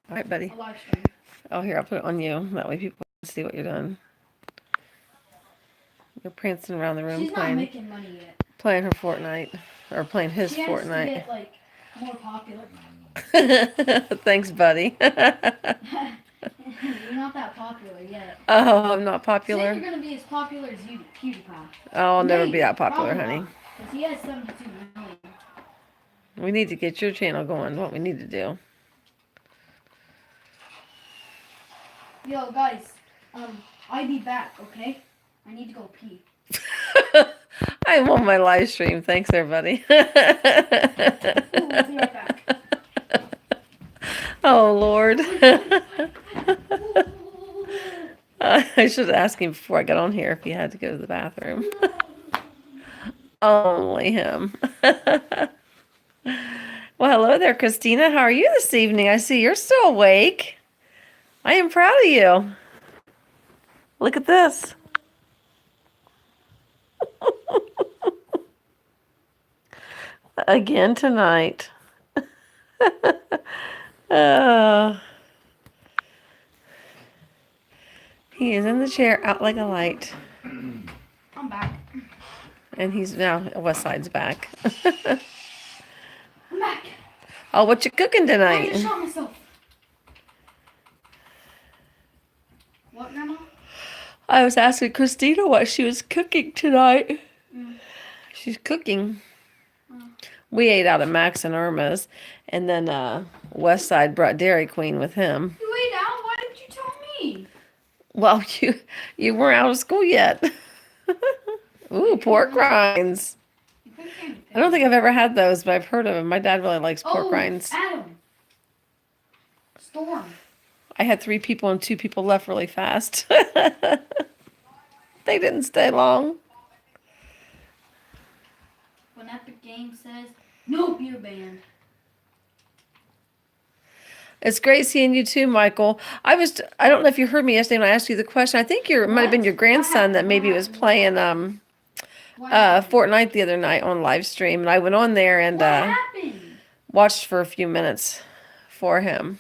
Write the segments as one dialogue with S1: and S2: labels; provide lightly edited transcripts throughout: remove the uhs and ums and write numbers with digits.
S1: All right, buddy.
S2: A live stream.
S1: Oh, here, I'll put it on you. That way people can see what you're doing. You're prancing around the room
S2: She's not
S1: playing
S2: making money yet.
S1: her Fortnite. Or playing his
S2: She has to
S1: Fortnite.
S2: get, like, more popular.
S1: Thanks, buddy.
S2: You're not that popular yet.
S1: Oh, I'm not
S2: Soon
S1: popular.
S2: you're gonna be as popular as PewDiePie.
S1: Oh, I'll never be
S2: Maybe.
S1: that popular,
S2: Probably
S1: honey.
S2: not. Because he has 72 million.
S1: We need to get your channel going. What we need to do.
S2: Yo, guys. I'll be back, okay? I need to go pee.
S1: I'm on my live stream. Thanks, everybody.
S2: Ooh, I'll be right back.
S1: Oh, Lord. I should ask him before I got on here if he had to go to the bathroom. Only him. Well, hello there, Christina. How are you this evening? I see you're still awake. I am proud of you. Look at this. Again tonight. He is in the chair, out like a light.
S2: I'm back.
S1: And he's now, Westside's back.
S2: I'm back.
S1: Oh, what you cooking
S2: I
S1: tonight?
S2: just shot myself. What, Grandma?
S1: I was asking Christina what she was cooking tonight.
S2: Mm.
S1: She's cooking.
S2: Oh.
S1: We ate out at Max and Irma's, and then Westside brought Dairy Queen with him.
S2: You ate out? Why didn't you tell me?
S1: Well, you weren't out of school yet. Ooh, pork rinds. I don't think I've ever had those, but I've heard of them. My dad really likes pork rinds.
S2: Adam. Storm.
S1: I had 3 people and 2 people left really fast. They didn't stay long.
S2: When Epic Games says, no beer banned.
S1: It's great seeing you too, Michael. I don't know if you heard me yesterday when I asked you the question. I think it might have been your grandson that maybe was playing Fortnite the other night on live stream, and I went on there and
S2: What happened?
S1: watched for a few minutes for him.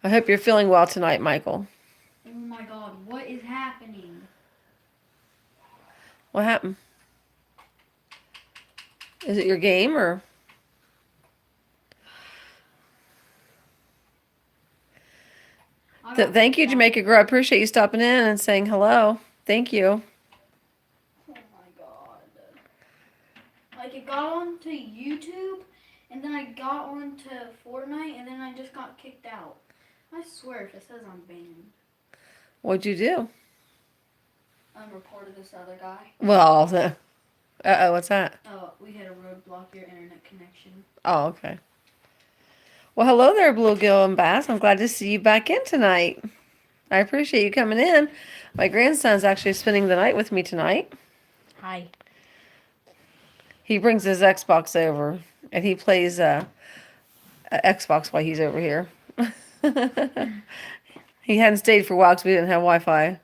S1: I hope you're feeling well tonight, Michael.
S2: Oh my God, what is happening?
S1: What happened? Is it your game or? Thank you, Jamaica Girl. I appreciate you stopping in and saying hello. Thank you.
S2: Oh my God. Like, it got onto YouTube, and then I got onto Fortnite, and then I just got kicked out. I swear if it says I'm banned.
S1: What'd you do?
S2: Reported this other guy.
S1: Well, what's that?
S2: Oh, we hit a roadblock your internet connection.
S1: Oh, okay. Well, hello there, Bluegill and Bass. I'm glad to see you back in tonight. I appreciate you coming in. My grandson's actually spending the night with me tonight.
S2: Hi.
S1: He brings his Xbox over, and he plays Xbox while he's over here. He hadn't stayed for a while because we didn't have Wi-Fi.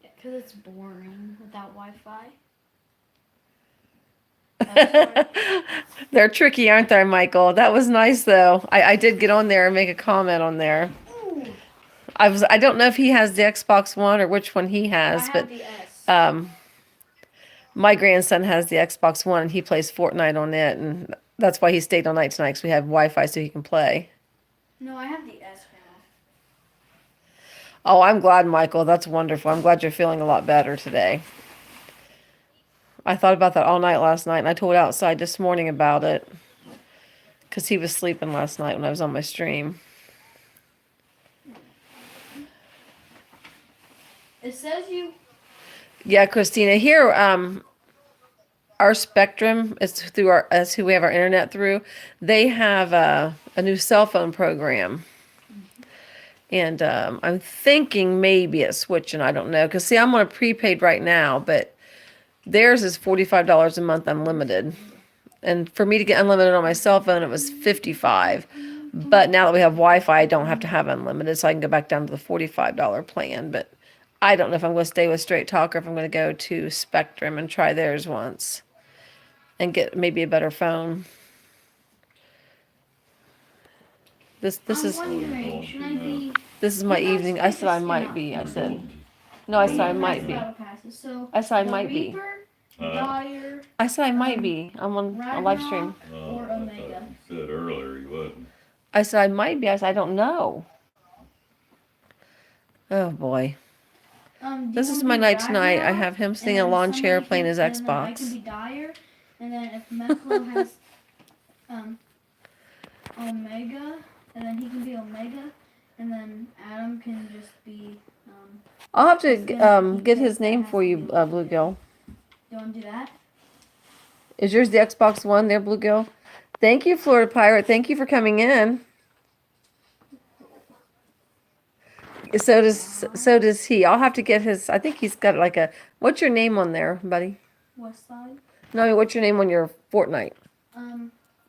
S2: Because it's boring without Wi-Fi.
S1: They're tricky, aren't they, Michael? That was nice, though. I did get on there and make a comment on there.
S2: Ooh.
S1: I don't know if he has the Xbox One or which one he has,
S2: I have
S1: but
S2: the S.
S1: my grandson has the Xbox One and he plays Fortnite on it, and that's why he stayed all night tonight because we have Wi-Fi so he can play.
S2: No, I have the S now.
S1: Oh, I'm glad, Michael. That's wonderful. I'm glad you're feeling a lot better today. I thought about that all night last night, and I told outside this morning about it because he was sleeping last night when I was on my stream.
S2: It says you...
S1: Yeah, Christina, here, our Spectrum is through that's who we have our internet through. They have a new cell phone program. And I'm thinking maybe it's switching. I don't know. Because, see, I'm on a prepaid right now, but theirs is $45 a month unlimited. And for me to get unlimited on my cell phone, it was $55. But now that we have Wi-Fi, I don't have to have unlimited, so I can go back down to the $45 plan. But I don't know if I'm going to stay with Straight Talk or if I'm going to go to Spectrum and try theirs once and get maybe a better phone. This is
S2: I'm wondering, should I be?
S1: this is my
S2: You guys
S1: evening. I
S2: pick
S1: said
S2: a
S1: I
S2: skin
S1: might be. I
S2: outfit.
S1: said no. I said I
S2: That's
S1: might be.
S2: battle passes. So
S1: I said I
S2: the
S1: might be.
S2: Reaper, Dire,
S1: I said I might be. I'm on a live stream.
S2: Ragnarok, or Omega.
S3: You said earlier you wasn't.
S1: I said I might be. I said I don't know. Oh boy.
S2: Do you
S1: This is
S2: wanna
S1: my
S2: do
S1: night tonight. I
S2: Ragnarok?
S1: have him
S2: And
S1: sitting in a
S2: then
S1: lawn chair
S2: somebody
S1: playing his
S2: and then I can
S1: Xbox.
S2: be Dire, and then if Meklo has Omega, and then he can be Omega, and then Adam can just be.
S1: I'll have
S2: It's
S1: to
S2: gonna be
S1: get his
S2: picked that
S1: name
S2: has
S1: for
S2: to
S1: you,
S2: be legendary.
S1: Bluegill.
S2: You want to do that?
S1: Is yours the Xbox One there, Bluegill? Thank you, Florida Pirate. Thank you for coming in. So does he. I'll have to get his. I think he's got like a. What's your name on there, buddy?
S2: Westside.
S1: No, what's your name on your Fortnite?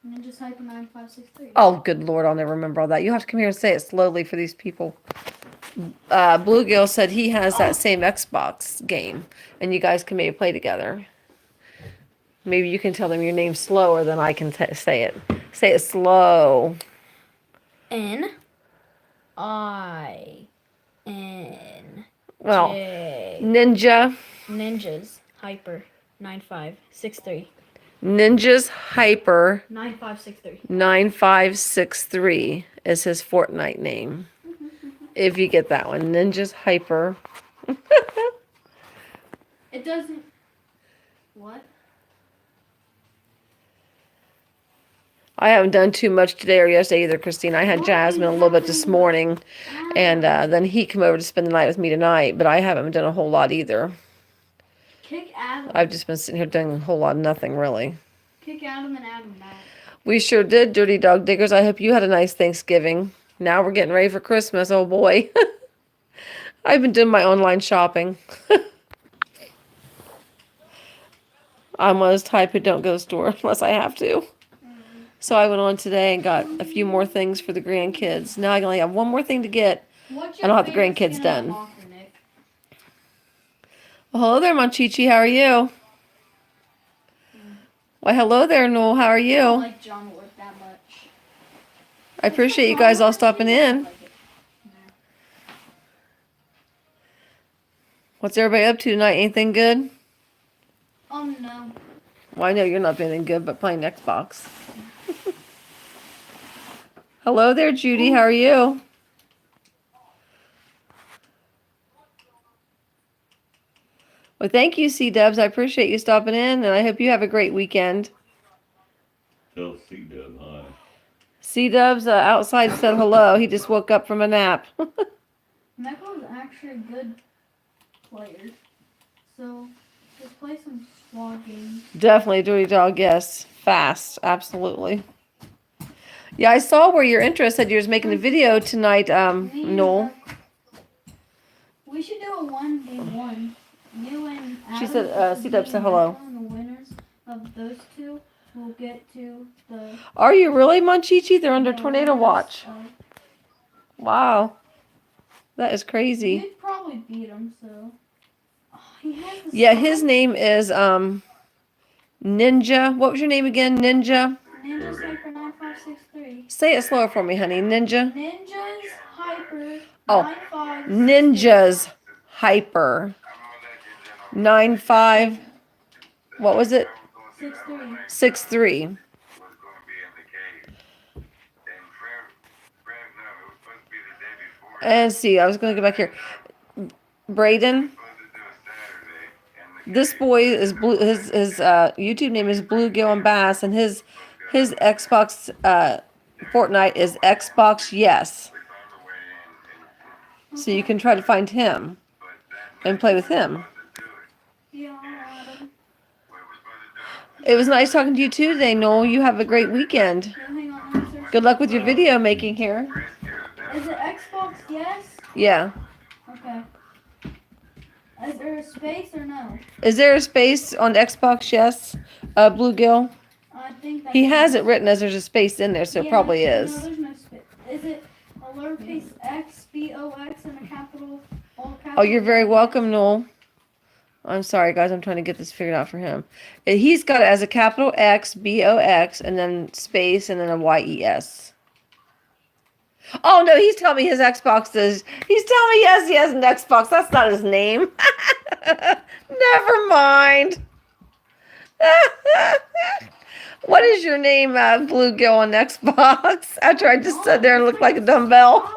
S2: Ninja Cycle 9563.
S1: Oh, good Lord, I'll never remember all that. You have to come here and say it slowly for these people. Bluegill said he has that same Xbox game, and you guys can maybe play together. Maybe you can tell them your name slower than I can say it. Say it slow.
S2: N-I-N.
S1: Well,
S2: J.
S1: Ninja.
S2: Ninjas Hyper 9563.
S1: Ninja's Hyper
S2: 9563.
S1: 9563 is his Fortnite name. If you get that one. Ninja's Hyper.
S2: It doesn't. What?
S1: I haven't done too much today or yesterday either, Christine. I had Jasmine a little bit this morning, and then he came over to spend the night with me tonight, but I haven't done a whole lot either.
S2: Kick Adam.
S1: I've just been sitting here doing a whole lot of nothing, really.
S2: Kick Adam and Adam back.
S1: We sure did, Dirty Dog Diggers. I hope you had a nice Thanksgiving. Now we're getting ready for Christmas. Oh, boy. I've been doing my online shopping. I'm one of those type who don't go to the store unless I have to. So I went on today and got a few more things for the grandkids. Now I only have one more thing to get.
S2: What's
S1: I don't have the
S2: favorite
S1: grandkids
S2: skin
S1: done.
S2: unlocker, Nick?
S1: Well, hello there, Monchichi. How are you? Why, hello there, Noel. How are
S2: I don't
S1: you?
S2: like John Wick that much.
S1: I appreciate you guys all stopping in. What's everybody up to tonight? Anything good?
S2: No.
S1: Well, I know you're not doing anything good, but playing Xbox. Hello there, Judy. How are you? Well, thank you, C-Dubs. I appreciate you stopping in, and I hope you have a great weekend.
S3: Tell C-Dub hi.
S1: C-Dubs outside said hello. He just woke up from a nap.
S2: Meklo's actually a good player. So, just play some squad games.
S1: Definitely, Dirty Dog, yes. Fast, absolutely. Yeah, I saw where your interest said you was making a video tonight, Noel.
S2: We should do a 1v1. You and Adam.
S1: She said, C-Dub said hello.
S2: And the winners of those two will get to the.
S1: Are you really, Monchichi? They're under tornado watch. Wow. That is crazy.
S2: You'd probably beat him, so. Oh, he has the
S1: Yeah,
S2: song.
S1: his name is Ninja. What was your name again? Ninja?
S2: Ninja Hyper 9563.
S1: Say it slower for me, honey. Ninja.
S2: Ninjas Hyper
S1: Oh,
S2: 95.
S1: Ninja's Hyper 95. What was it?
S2: 63.
S1: 63. And see, I was going to go back here. Braden. This boy is blue. His YouTube name is Bluegill and Bass, and his Xbox Fortnite is Xbox Yes. So you can try to find him and play with him.
S2: Yeah, Adam.
S1: It was nice talking to you too today, Noel. You have a great weekend.
S2: No, hang on, let me search.
S1: Good luck with your video making here.
S2: Is it Xbox? Yes?
S1: Yeah.
S2: Okay. Is there a space or no?
S1: Is there a space on Xbox Yes, Bluegill?
S2: I think that's
S1: He has it written as there's a space in there, so it probably
S2: No,
S1: is.
S2: there's no space. Is it a lowercase x, B-O-X, and a capital, all capital?
S1: Oh, you're very welcome, Noel. I'm sorry, guys. I'm trying to get this figured out for him. He's got it as a capital X, B-O-X, and then space, and then a Y-E-S. Oh no, he's telling me his Xbox is. He's telling me yes, he has an Xbox. That's not his name. Never mind. What is your name, Bluegill on Xbox? After I just sat there and looked like a dumbbell.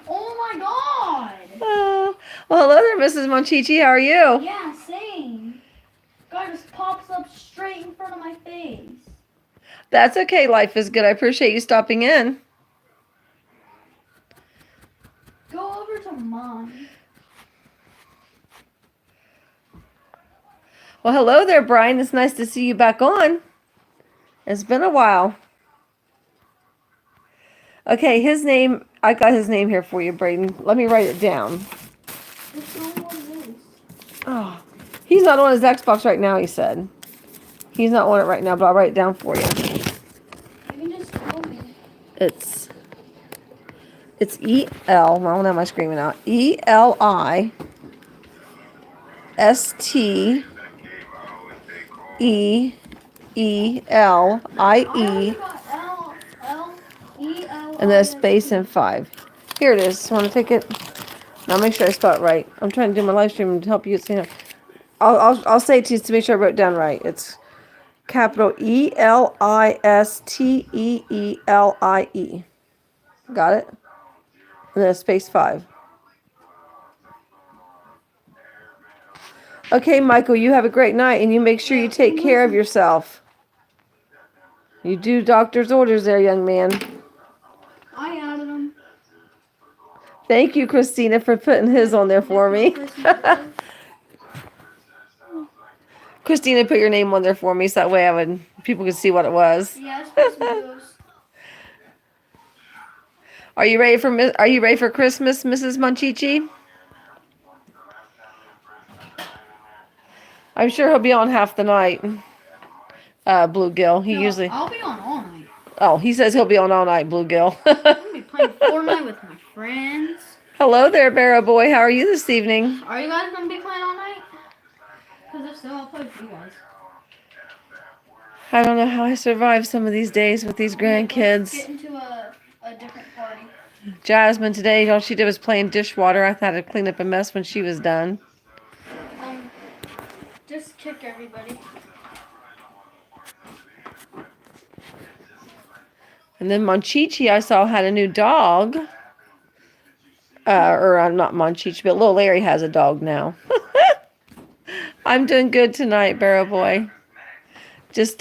S2: Oh my god!
S1: Well, hello there, Mrs. Monchichi. How are you?
S2: Yeah, same. God just pops up straight in front of my face.
S1: That's okay. Life is good. I appreciate you stopping in.
S2: Go over to mine.
S1: Well, hello there, Brian. It's nice to see you back on. It's been a while. Okay, his name, I got his name here for you, Braden. Let me write it down.
S2: It's not what it is.
S1: Oh, he's not on his Xbox right now, he said. He's not on it right now, but I'll write it down for you.
S2: You can just tell me.
S1: It's E-L, well, now am I screaming out? E-L-I-S-T-E-E-L-I-E. And then a space and 5. Here it is. Want to take it? Now make sure I spell it right. I'm trying to do my live stream to help you see. I'll say it to you to make sure I wrote it down right. It's capital E-L-I-S-T-E-E-L-I-E. Got it? And then a space 5. Okay, Michael, you have a great night, and you make sure you take care of yourself. You do doctor's orders there, young man.
S2: I added them.
S1: Thank you, Christina, for putting his on there for me. Christina put your name on there for me, so that way people could see what it was.
S2: Yeah, it's Christmas.
S1: Are you ready for Christmas, Mrs. Monchichi? I'm sure he'll be on half the night. Bluegill. He usually.
S2: I'll be on all night.
S1: Oh, he says he'll be on all night, Bluegill.
S2: I'm gonna be playing Fortnite with my friends.
S1: Hello there, Barrow Boy. How are you this evening?
S2: Are you guys gonna be playing all night? Because if so, I'll play with you guys.
S1: I don't know how I survive some of these days with these grandkids.
S2: Get into a different party.
S1: Jasmine today, all she did was play in dishwater. I had to clean up a mess when she was done.
S2: Just kick everybody.
S1: And then Monchichi, I saw, had a new dog. Or not Monchichi, but little Larry has a dog now. I'm doing good tonight, Barrow Boy. Just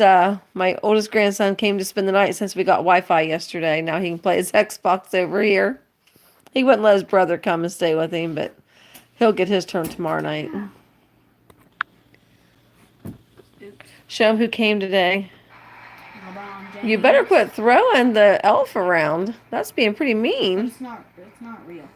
S1: my oldest grandson came to spend the night since we got Wi-Fi yesterday. Now he can play his Xbox over here. He wouldn't let his brother come and stay with him, but he'll get his turn tomorrow night. Show him who came today. You better quit throwing the elf around. That's being pretty mean.
S2: It's not real.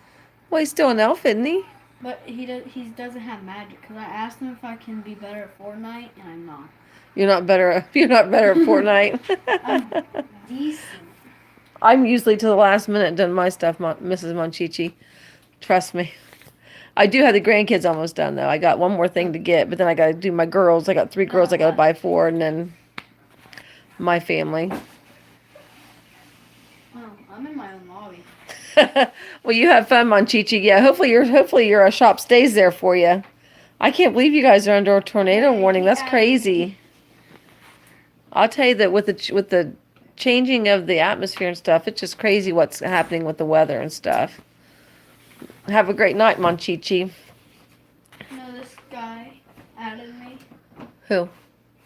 S1: Well, he's still an elf, isn't he?
S2: But he doesn't have magic. Because I asked him if I can be better at Fortnite, and I'm not.
S1: You're not better at Fortnite.
S2: I'm decent.
S1: I'm usually to the last minute done my stuff, Mrs. Monchichi. Trust me. I do have the grandkids almost done, though. I got one more thing to get, but then I got to do my girls. I got 3 girls I got to buy 4, and then my family.
S2: Oh, I'm in my own lobby.
S1: Well, you have fun, Monchichi. Yeah, hopefully your shop stays there for you. I can't believe you guys are under a tornado warning. That's crazy. I'll tell you that with the changing of the atmosphere and stuff, it's just crazy what's happening with the weather and stuff. Have a great night, Monchichi.
S2: You know, this guy added me.
S1: Who?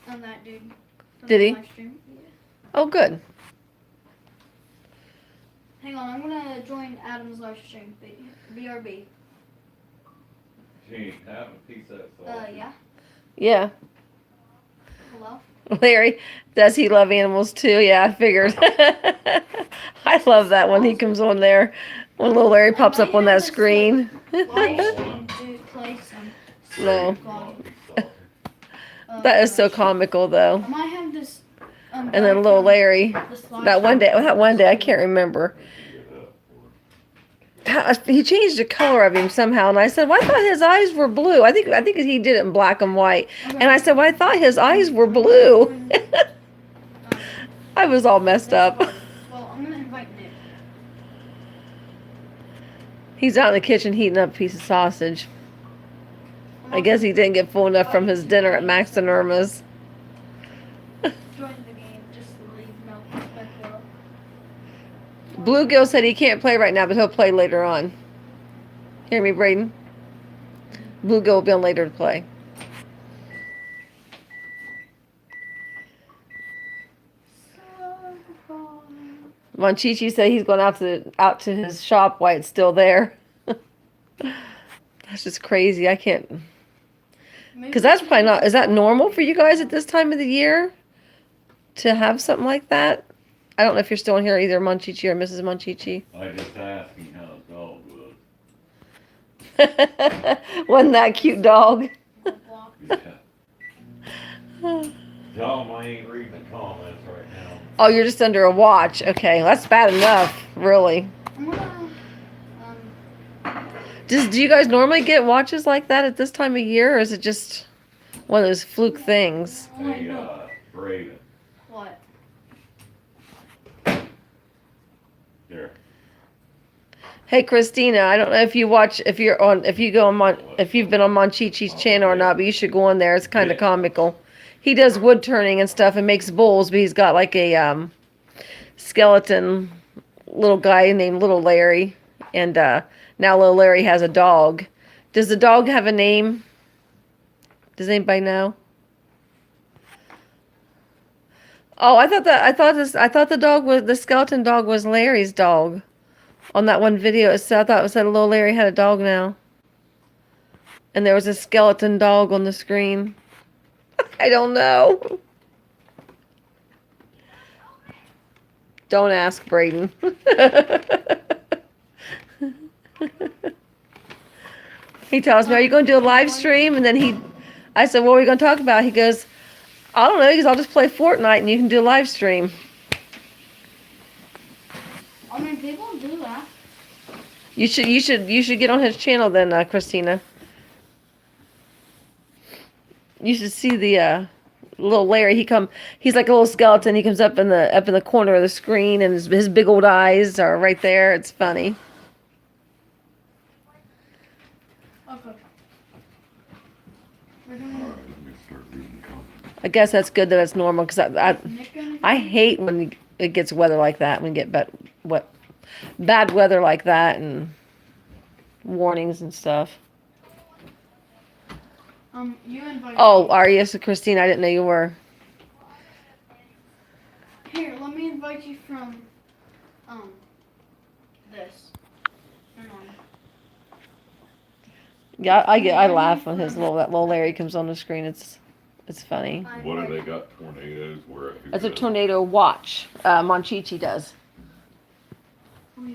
S2: On that dude.
S1: Did he?
S2: Live stream. Yeah.
S1: Oh, good.
S2: Hang on, I'm gonna join Adam's live stream. BRB.
S3: She ain't having a piece of that.
S2: Yeah.
S1: Yeah.
S2: Hello?
S1: Larry, does he love animals too? Yeah, I figured. I love that when he comes on there. When little Larry pops up on that screen.
S2: Live stream to play some
S1: No.
S2: volume.
S1: That is so comical, though.
S2: I might have this.
S1: And then little Larry. That one day, I can't remember. He changed the color of him somehow, and I said, "Well, I thought his eyes were blue." I think he did it in black and white, and I said, "Well, I thought his eyes were blue." I was all messed up.
S2: Well, I'm gonna invite Nick.
S1: He's out in the kitchen heating up a piece of sausage. I guess he didn't get full enough from his dinner at Max and Irma's.
S2: Join the game, just leave no perspective.
S1: Bluegill said he can't play right now, but he'll play later on. Hear me, Braden? Bluegill will be on later to play. Monchichi said he's going out to his shop while it's still there. That's just crazy. I can't. Because that's probably not. Is that normal for you guys at this time of the year to have something like that? I don't know if you're still in here, either Monchichi or Mrs. Monchichi.
S3: I just asked him how his dog was.
S1: Wasn't that cute dog?
S3: Yeah. Dom, I ain't reading the comments right now.
S1: Oh, you're just under a watch. Okay, that's bad enough, really.
S2: I'm gonna,
S1: Do you guys normally get watches like that at this time of year, or is it just one of those fluke things?
S2: oh my
S3: Hey,
S2: God.
S3: Braden,
S2: What?
S3: here.
S1: Hey, Christina, I don't know if you watch, if you've been on Monchichi's channel or not, but you should go on there. It's kind of comical. He does wood turning and stuff and makes bowls, but he's got like a skeleton little guy named Little Larry, and now Little Larry has a dog. Does the dog have a name? Does anybody know? Oh, I thought the skeleton dog was Larry's dog. On that one video, I thought it said Little Larry had a dog now, and there was a skeleton dog on the screen. I don't know. Don't ask Braden. He tells me, "Are you going to do a live stream?" And then I said, "What are we going to talk about?" He goes, "I don't know." He goes, "I'll just play Fortnite and you can do a live stream."
S2: I mean, people do that.
S1: You should get on his channel then, Christina. You should see the little Larry. He's like a little skeleton. He comes up in the corner of the screen, and his big old eyes are right there. It's funny.
S2: Okay.
S3: Alright, let me start reading the comments.
S1: I guess that's good that it's normal, because I hate when it gets weather like that. When you get bad weather like that, and warnings and stuff.
S2: You invited.
S1: Oh, are you? So Christine, I didn't know you were.
S2: Here, let me invite you from, this. Hang on.
S1: Yeah, I laugh when that little Larry comes on the screen. It's funny.
S3: What have they got tornadoes where?
S1: It's a tornado watch. Monchichi does.
S2: Oh,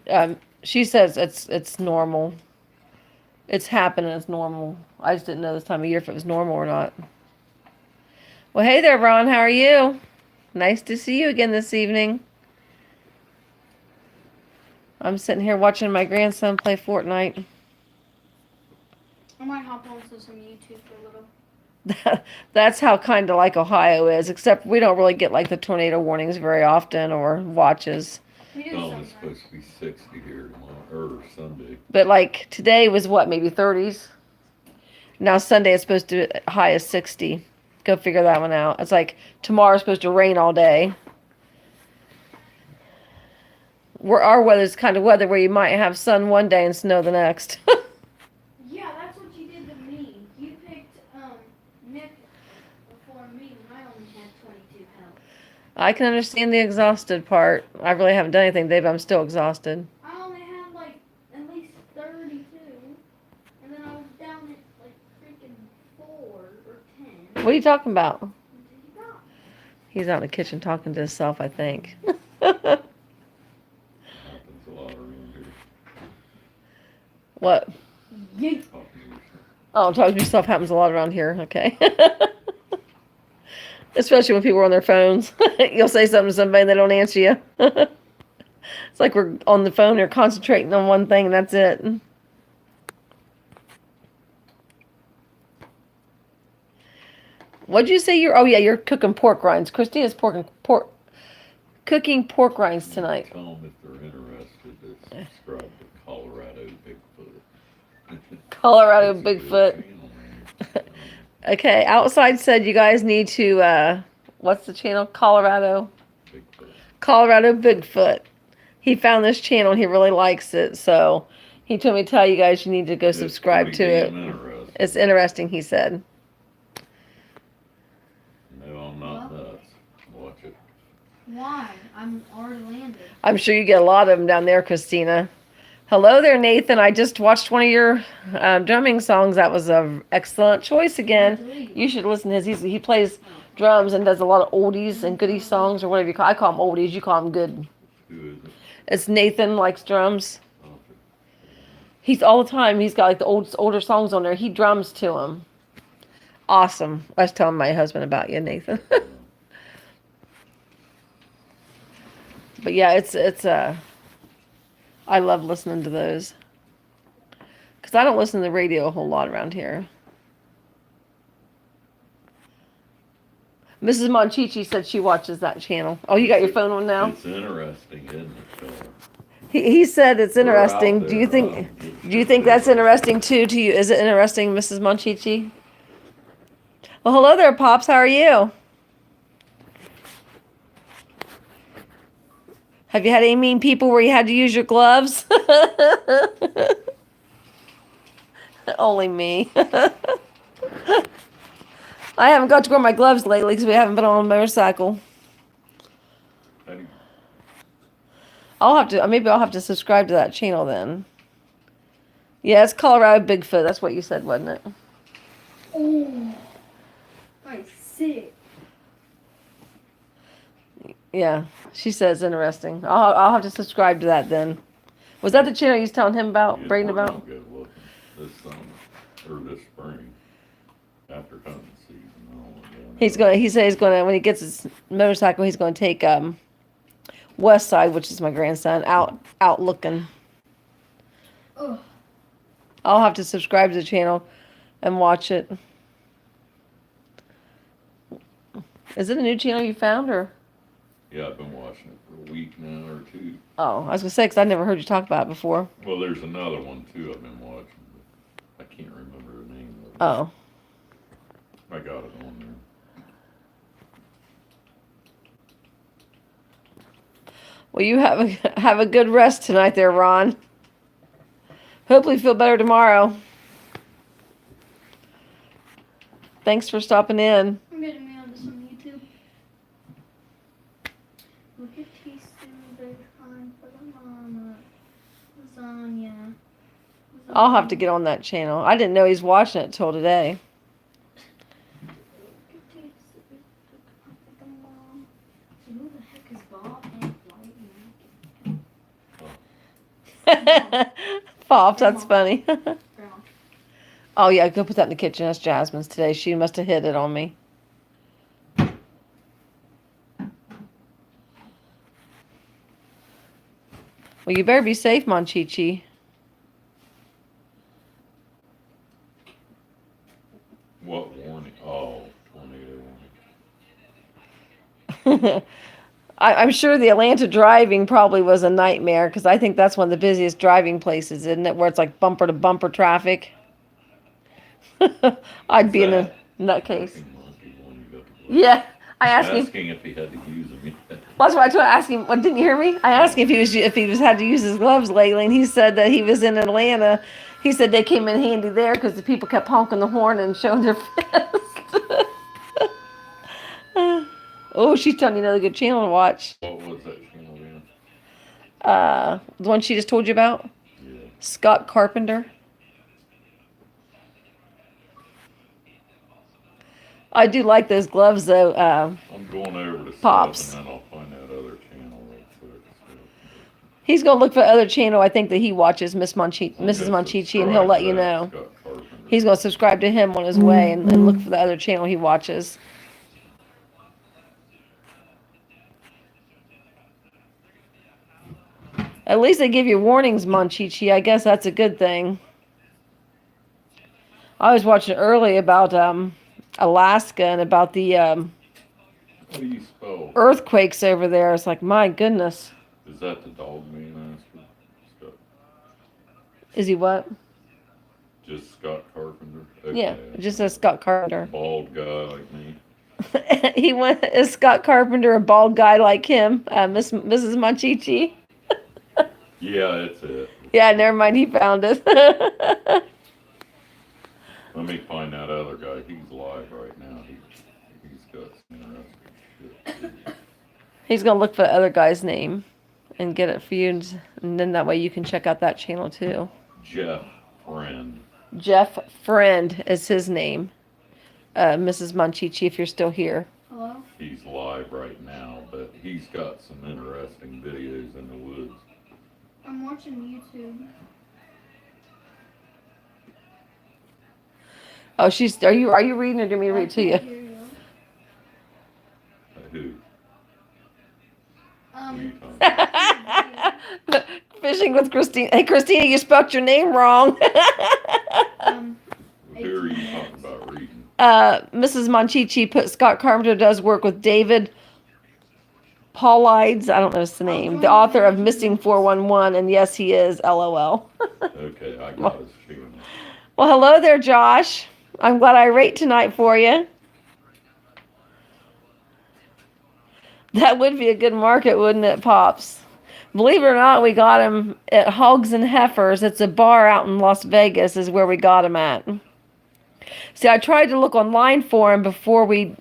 S2: yeah.
S1: She says it's normal. It's happening. It's normal. I just didn't know this time of year if it was normal or not. Well, hey there, Ron. How are you? Nice to see you again this evening. I'm sitting here watching my grandson play Fortnite.
S2: I might hop onto some YouTube for a little.
S1: That's how kind of like Ohio is, except we don't really get like the tornado warnings very often or watches.
S2: We do
S3: Oh, it's
S2: sometimes.
S3: supposed to be 60 here tomorrow, or Sunday.
S1: But like today was what, maybe 30s? Now Sunday is supposed to be high as 60. Go figure that one out. It's like tomorrow's supposed to rain all day. Our weather's kind of weather where you might have sun one day and snow the next.
S2: Yeah, that's what you did to me. You picked Nick before me, and I only had 22 health.
S1: I can understand the exhausted part. I really haven't done anything today, but I'm still exhausted.
S2: I only had like at least 32, and then I was down at like freaking 4 or 10.
S1: What are you talking about?
S2: What did you got?
S1: He's out in the kitchen talking to himself, I think.
S3: Happens a lot around here.
S1: What?
S2: Yeet.
S3: Talking to yourself.
S1: Oh, talking to yourself happens a lot around here. Okay. Especially when people are on their phones. You'll say something to somebody and they don't answer you. It's like we're on the phone or concentrating on one thing and that's it. What'd you say you're cooking pork rinds. Christina's cooking pork rinds tonight.
S3: Tell them if they're interested to subscribe to Colorado Bigfoot.
S1: Colorado
S3: That's a good
S1: Bigfoot.
S3: channel, man.
S1: Okay, Outside said you guys need to, what's the channel?
S3: Bigfoot.
S1: Colorado Bigfoot. He found this channel and he really likes it, so he told me to tell you guys you need to go
S3: It's
S1: subscribe
S3: pretty
S1: to it.
S3: damn interesting.
S1: It's interesting, he said.
S3: No, I'm not nuts. Watch it.
S2: Why? I'm already landed.
S1: I'm sure you get a lot of them down there, Christina. Hello there, Nathan. I just watched one of your drumming songs. That was an excellent choice again. You should listen to his. He plays drums and does a lot of oldies and goodies songs, or whatever you call. I call them oldies. You call them good.
S3: Who is it?
S1: It's Nathan likes drums.
S3: Oh,
S1: He's all the time. He's got like the older songs on there. He drums to them. Awesome. I was telling my husband about you, Nathan. But yeah, it's I love listening to those. Because I don't listen to the radio a whole lot around here. Mrs. Monchichi said she watches that channel. Oh, you got your phone on now?
S3: It's interesting, isn't it, Phil?
S1: He said it's
S3: We're out
S1: interesting. Do you
S3: there,
S1: think that's interesting too to you? Is it interesting, Mrs. Monchichi? Well, hello there, Pops. How are you? Have you had any mean people where you had to use your gloves? Only me. I haven't got to wear my gloves lately because we haven't been on a motorcycle. Maybe I'll have to subscribe to that channel then. Yeah, it's Colorado Bigfoot. That's what you said, wasn't it?
S2: Oh, I sick.
S1: Yeah, she says interesting. I'll have to subscribe to that then. Was that the channel you was telling him about, Braden
S3: We're
S1: about?
S3: gonna go looking this summer or this spring after hunting season.
S1: He said he's gonna when he gets his motorcycle, he's gonna take Westside, which is my grandson, out looking.
S2: Ugh.
S1: I'll have to subscribe to the channel and watch it. Is it a new channel you found or?
S3: Yeah, I've been watching it for a week now or two.
S1: Oh, I was gonna say because I never heard you talk about it before.
S3: Well, there's another one too I've been watching, but I can't remember the name of it.
S1: Oh.
S3: I got it on there.
S1: Well, you have a good rest tonight there, Ron. Hopefully you feel better tomorrow. Thanks for stopping in.
S2: I'm getting me onto some YouTube. Look at Tisu, there's time for the mama. Lasagna.
S1: I'll have to get on that channel. I didn't know he's watching it till today.
S2: Look at Tisu, there's time for the mom. So who the heck is Bob and Lightning?
S1: Pops, that's funny.
S2: Grandma.
S1: Oh yeah, go put that in the kitchen. That's Jasmine's today. She must have hid it on me. Well, you better be safe, Monchichi.
S3: What warning? Oh, tornado warning.
S1: I'm sure the Atlanta driving probably was a nightmare because I think that's one of the busiest driving places, isn't it? Where it's like bumper to bumper traffic. I'd be in a nutcase.
S3: Fucking monkey one you got to play.
S1: Yeah, I asked him.
S3: Asking if he had to use them yet.
S1: That's why I tried to ask him. What, didn't you hear me? I asked him if he was had to use his gloves lately, and he said that he was in Atlanta. He said they came in handy there because the people kept honking the horn and showing their fist. Oh, she's telling you another good channel to watch.
S3: What was that channel again?
S1: The one she just told you about,
S3: Yeah.
S1: Scott Carpenter. I do like those gloves though.
S3: I'm going over to
S1: Pops.
S3: stuff and then I'll find that other channel real quick.
S1: He's gonna look for other channel I think that he watches, Mrs. Monchichi, and he'll let you know. He's gonna subscribe to him on his way and look for the other channel he watches. At least they give you warnings, Monchichi. I guess that's a good thing. I was watching early about Alaska and about the
S3: What do you spell?
S1: earthquakes over there. It's like, my goodness.
S3: Is that the dog man asked for stuff?
S1: Is he what?
S3: Just Scott Carpenter?
S1: Yeah,
S3: Okay.
S1: it just says Scott Carpenter.
S3: Bald guy like me.
S1: He went, is Scott Carpenter a bald guy like him? Mrs. Monchichi?
S3: Yeah, that's it.
S1: Yeah, never mind, he found it.
S3: Let me find that other guy. He's live right now. He's got some interesting shit.
S1: He's gonna look for the other guy's name and get it for you, and then that way you can check out that channel too.
S3: Jeff Friend.
S1: Jeff Friend is his name. Mrs. Monchichi, if you're still here.
S2: Hello?
S3: He's live right now, but he's got some interesting videos in the woods.
S2: I'm watching YouTube.
S1: Oh, she's. Are you reading, or do you want me to read it to you?
S2: Hear you.
S3: Who? Who are you
S2: Um,
S3: talking
S1: Fishing with Christina. Hey, Christina, you spelled your name wrong.
S2: um,
S3: Who are you talking about reading?
S1: Mrs. Monchichi put Scott Carpenter does work with David Paulides. I don't know his name. The author of Missing 411, and yes, he is. LOL.
S3: Okay, I got his channel.
S1: Well, hello there, Josh. I'm glad I rate tonight for you. That would be a good market, wouldn't it, Pops? Believe it or not, we got him at Hogs and Heifers. It's a bar out in Las Vegas is where we got him at. See, I tried to look online for him before we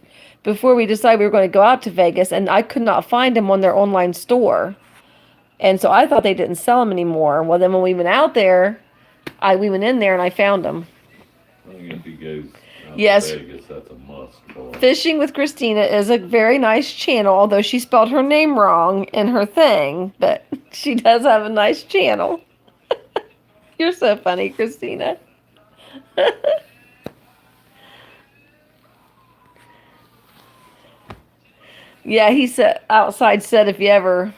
S1: decided we were going to go out to Vegas, and I could not find him on their online store. And so I thought they didn't sell him anymore. Well, then when we went out there, we went in there and I found him.
S3: I think if he goes out
S1: Yes.
S3: to Vegas, that's a must for him.
S1: Fishing with Christina is a very nice channel, although she spelled her name wrong in her thing, but she does have a nice channel. You're so funny, Christina. Yeah, he said outside said if you ever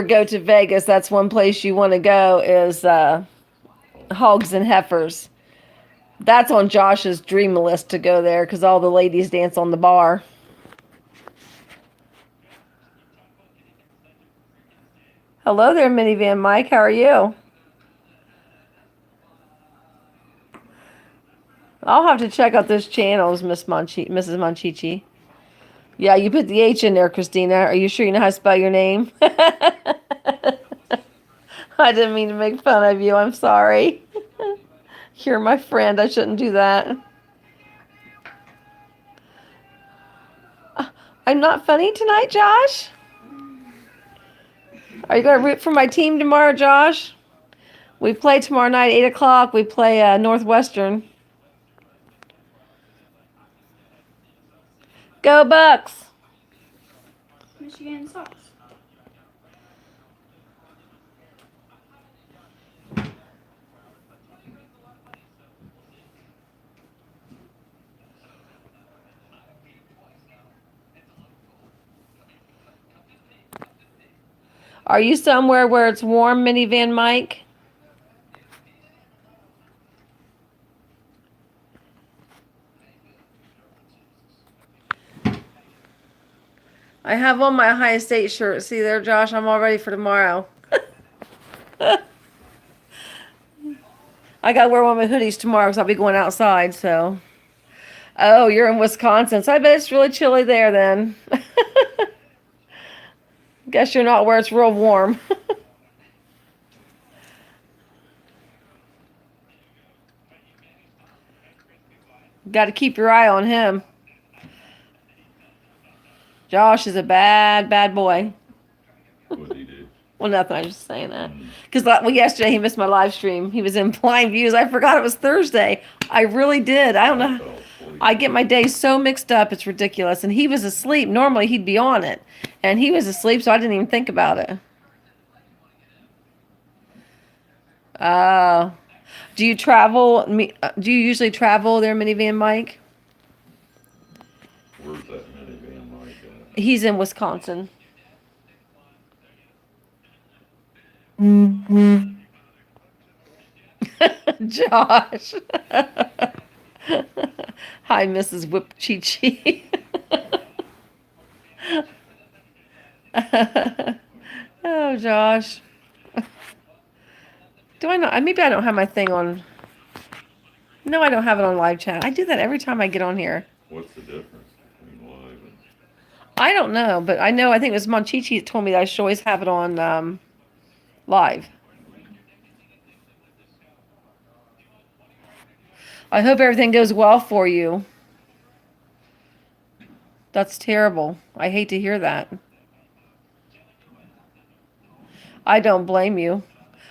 S1: go to Vegas, that's one place you want to go is Hogs and Heifers. That's on Josh's dream list to go there because all the ladies dance on the bar. Hello there, Minivan Mike. How are you? I'll have to check out those channels, Mrs. Monchichi. Yeah, you put the H in there, Christina. Are you sure you know how to spell your name? I didn't mean to make fun of you. I'm sorry. You're my friend. I shouldn't do that. I'm not funny tonight, Josh? Are you going to root for my team tomorrow, Josh? We play tomorrow night, 8 o'clock. We play Northwestern. Go Bucks!
S2: Michigan sucks.
S1: Are you somewhere where it's warm, Minivan Mike? I have on my Ohio State shirt. See there, Josh? I'm all ready for tomorrow. I got to wear one of my hoodies tomorrow because I'll be going outside, so. Oh, you're in Wisconsin, so I bet it's really chilly there then. Guess you're not where it's real warm. Got to keep your eye on him. Josh is a bad, bad boy.
S3: What did he do?
S1: Well, nothing. I was just saying that. Because yesterday he missed my live stream. He was in Blind Views. I forgot it was Thursday. I really did. I don't know.
S3: fell asleep.
S1: I get my days so mixed up. It's ridiculous. And he was asleep. Normally he'd be on it. And he was asleep, so I didn't even think about it. Do you travel? Do you usually travel there, Minivan Mike?
S3: Where's that minivan like at?
S1: He's in Wisconsin. Josh. Hi, Mrs. Whip Chi Chi. Oh, Josh. Do I not? Maybe I don't have my thing on. No, I don't have it on live chat. I do that every time I get on here.
S3: What's the difference between live and?
S1: I don't know, but I know. I think it was Monchichi that told me that I should always have it on live. I hope everything goes well for you. That's terrible. I hate to hear that. I don't blame you.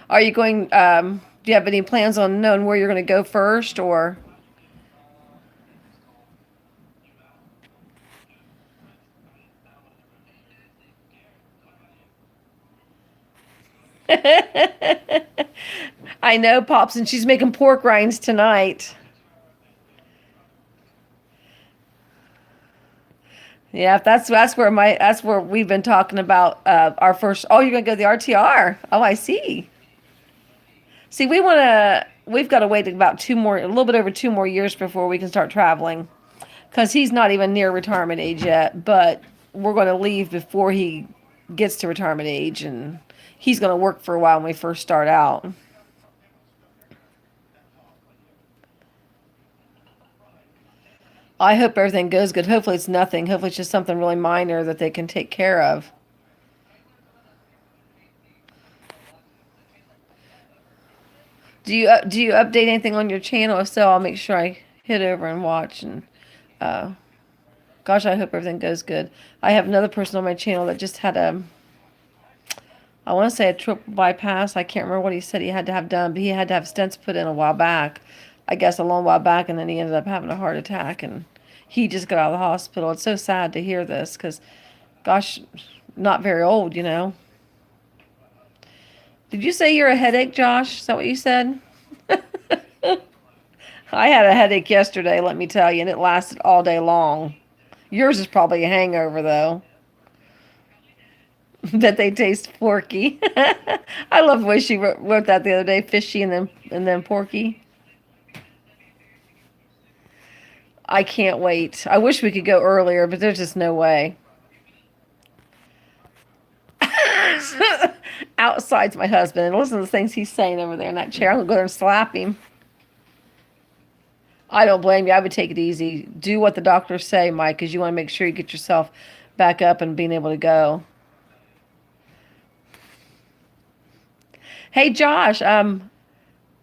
S1: Are you going? Do you have any plans on knowing where you're going to go first, or? I know, Pops, and she's making pork rinds tonight. Yeah, that's where we've been talking about our first. Oh, you're gonna go to the RTR. Oh, I see. See, we've got to wait about a little bit over 2 more years before we can start traveling, because he's not even near retirement age yet. But we're going to leave before he gets to retirement age, and he's going to work for a while when we first start out. I hope everything goes good. Hopefully it's nothing. Hopefully it's just something really minor that they can take care of. Do you update anything on your channel? If so, I'll make sure I hit over and watch. And uh, gosh, I hope everything goes good. I have another person on my channel that just had I want to say a triple bypass. I can't remember what he said he had to have done, but he had to have stents put in a while back. I guess a long while back, and then he ended up having a heart attack, and he just got out of the hospital. It's so sad to hear this, because, gosh, not very old, you know. Did you say you're a headache, Josh? Is that what you said? I had a headache yesterday, let me tell you, and it lasted all day long. Yours is probably a hangover, though. That they taste porky. I love the way she wrote that the other day, fishy and then porky. I can't wait. I wish we could go earlier, but there's just no way. Outside's my husband, and listen to the things he's saying over there in that chair. I'm gonna go there and slap him. I don't blame you. I would take it easy. Do what the doctors say, Mike, because you want to make sure you get yourself back up and being able to go. Hey, Josh. Ron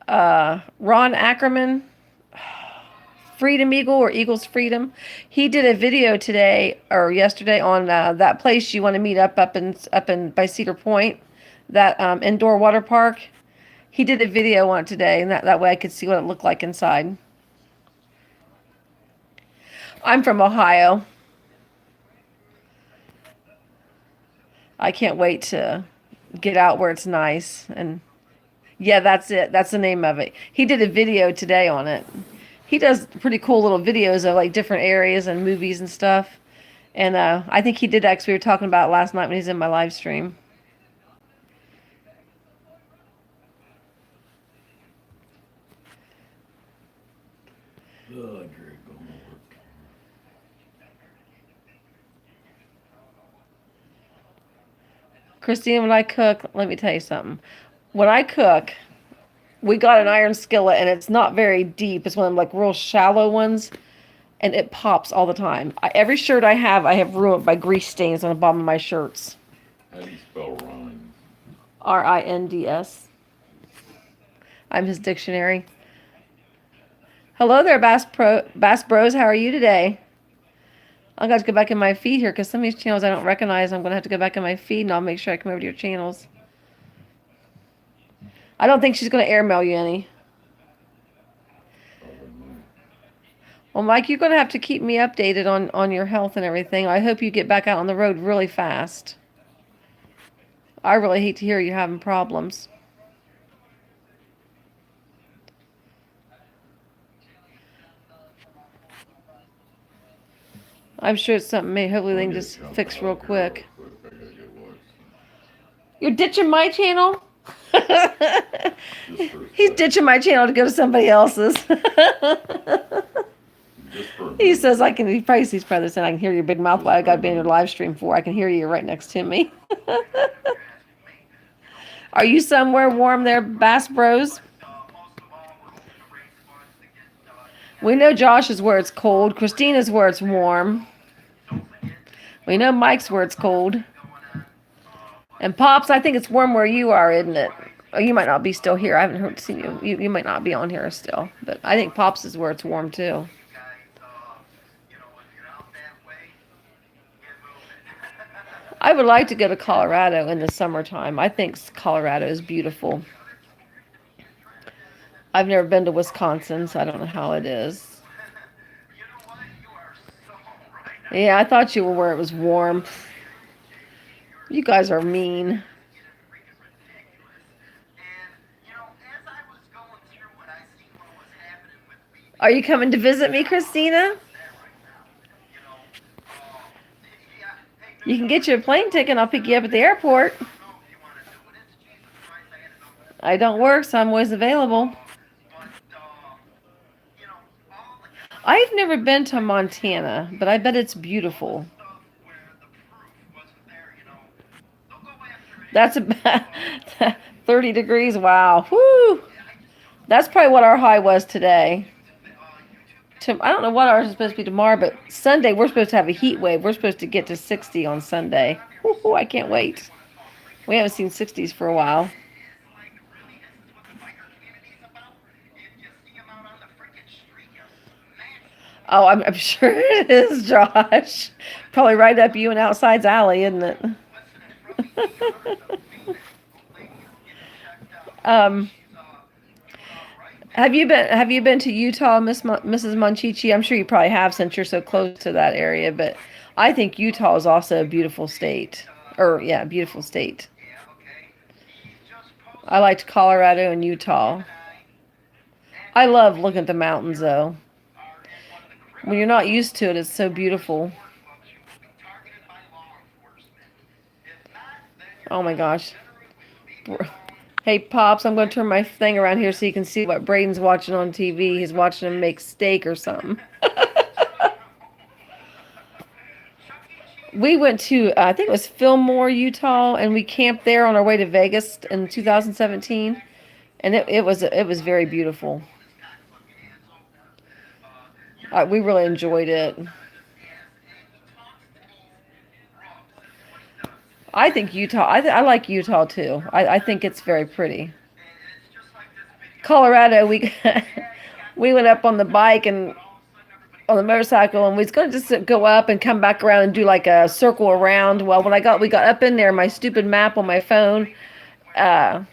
S1: Ackerman, Freedom Eagle or Eagles Freedom. He did a video today or yesterday on that place you want to meet up in by Cedar Point, that indoor water park. He did a video on it today, and that way I could see what it looked like inside. I'm from Ohio. I can't wait to get out where it's nice. And yeah, that's it. That's the name of it. He did a video today on it. He does pretty cool little videos of like different areas and movies and stuff. And I think he did that because we were talking about it last night when he's in my live stream.
S3: Oh,
S1: Christine, when I cook, let me tell you something. When I cook, we got an iron skillet, and it's not very deep. It's one of them like real shallow ones, and it pops all the time. Every shirt I have ruined by grease stains on the bottom of my shirts.
S3: how do you spell Rhinds?
S1: Rinds. I'm his dictionary. Hello there, Bass Bros. How are you today? I've got to go back in my feed here because some of these channels I don't recognize. I'm going to have to go back in my feed, and I'll make sure I come over to your channels. I don't think she's going to airmail you any. Well, Mike, you're going to have to keep me updated on your health and everything. I hope you get back out on the road really fast. I really hate to hear you're having problems. I'm sure it's something hopefully they can just fix real quick. You're ditching my channel? He's ditching my channel to go to somebody else's. He says he probably sees brothers and I can hear your big mouth while I got to be in your live stream for. I can hear you right next to me. Are you somewhere warm there, Bass Bros? We know Josh is where it's cold. Christina's where it's warm. We know Mike's where it's cold. And Pops, I think it's warm where you are, isn't it? Oh, you might not be still here. I haven't seen you. You might not be on here still. But I think Pops is where it's warm too. I would like to go to Colorado in the summertime. I think Colorado is beautiful. I've never been to Wisconsin, so I don't know how it is. Yeah, I thought you were where it was warm. You guys are mean. Are you coming to visit me, Christina? You can get you a plane ticket and I'll pick you up at the airport. I don't work, so I'm always available. I've never been to Montana, but I bet it's beautiful. That's about 30 degrees. Wow. Whoo. That's probably what our high was today. I don't know what ours is supposed to be tomorrow, but Sunday we're supposed to have a heat wave. We're supposed to get to 60 on Sunday. Woo, I can't wait. We haven't seen 60s for a while. Oh, I'm sure it is, Josh. Probably right up you and Outside's alley, isn't it? Have you been to Utah, Mrs. Monchichi? I'm sure you probably have since you're so close to that area, but I think Utah is also a beautiful state. Beautiful state. I liked Colorado and Utah. I love looking at the mountains though. When you're not used to it, it's so beautiful. Oh my gosh. Hey, Pops, I'm going to turn my thing around here so you can see what Braden's watching on TV. He's watching him make steak or something. We went to, I think it was Fillmore, Utah, and we camped there on our way to Vegas in 2017. And it was very beautiful. We really enjoyed it. I think Utah, I like Utah too. I think it's very pretty. Colorado, we went up on the bike and on the motorcycle, and we was going to just go up and come back around and do like a circle around. Well, when we got up in there, my stupid map on my phone, I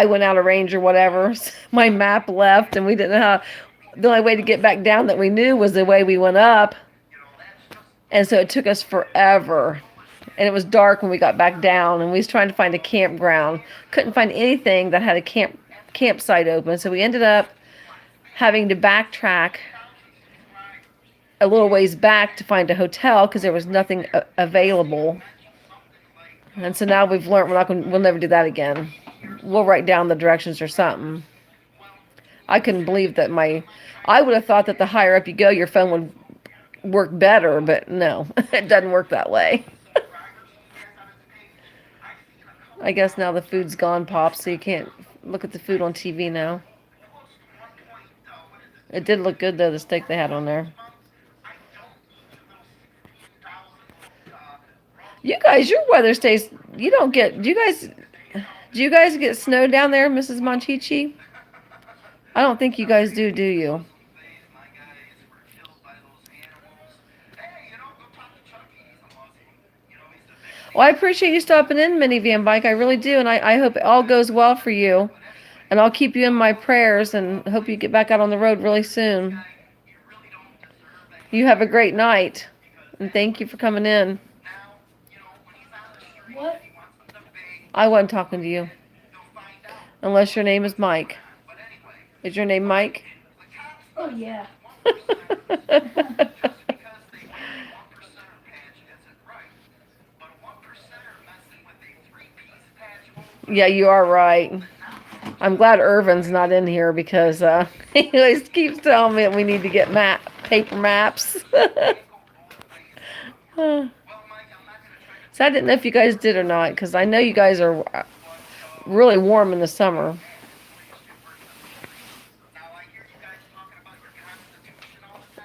S1: went out of range or whatever. My map left, and we didn't know how. The only way to get back down that we knew was the way we went up, and so it took us forever. And it was dark when we got back down, and we was trying to find a campground. Couldn't find anything that had a campsite open, so we ended up having to backtrack a little ways back to find a hotel because there was nothing available. And so now we've learned we'll never do that again. We'll write down the directions or something. I couldn't believe that I would have thought that the higher up you go, your phone would work better, but no, it doesn't work that way. I guess now the food's gone, Pops, so you can't look at the food on TV now. It did look good, though, the steak they had on there. You guys, your weather stays, you don't get, do you guys get snow down there, Mrs. Monchichi? I don't think you guys do you? Well, I appreciate you stopping in, Minivan Bike. I really do, and I hope it all goes well for you. And I'll keep you in my prayers and hope you get back out on the road really soon. You have a great night, and thank you for coming in.
S2: What?
S1: I wasn't talking to you. Unless your name is Mike. Is your name Mike?
S2: Oh, yeah.
S1: Yeah, you are right. I'm glad Irvin's not in here because he always keeps telling me that we need to get paper maps. So I didn't know if you guys did or not because I know you guys are really warm in the summer.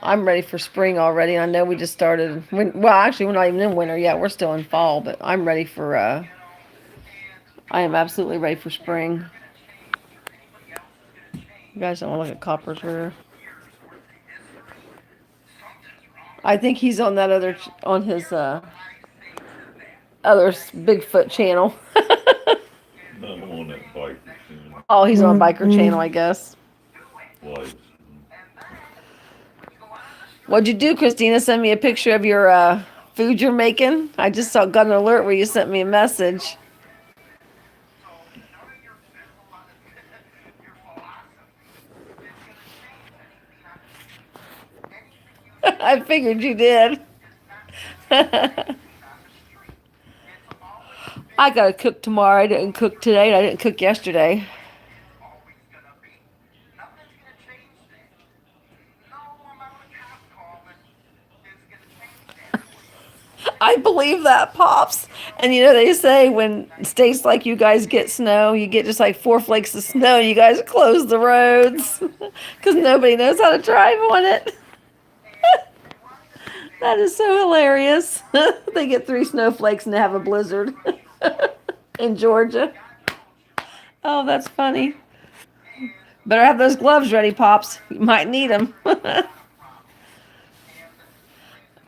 S1: I'm ready for spring already. I know we just started. Well, actually, we're not even in winter yet. We're still in fall, but I'm ready for. I am absolutely ready for spring. You guys don't want to look at Copper's rear. I think he's on that other on his other Bigfoot channel.
S3: No, I'm on that biker channel.
S1: Oh, he's on Biker channel, I guess.
S3: Lives.
S1: What'd you do, Christina? Send me a picture of your food you're making. I just got an alert where you sent me a message. I figured you did. I gotta cook tomorrow. I didn't cook today. And I didn't cook yesterday. I believe that, Pops. And you know, they say when states like you guys get snow, you get just like 4 flakes of snow, you guys close the roads because nobody knows how to drive on it. That is so hilarious. They get 3 snowflakes and they have a blizzard in Georgia. Oh, that's funny. Better have those gloves ready, Pops. You might need them.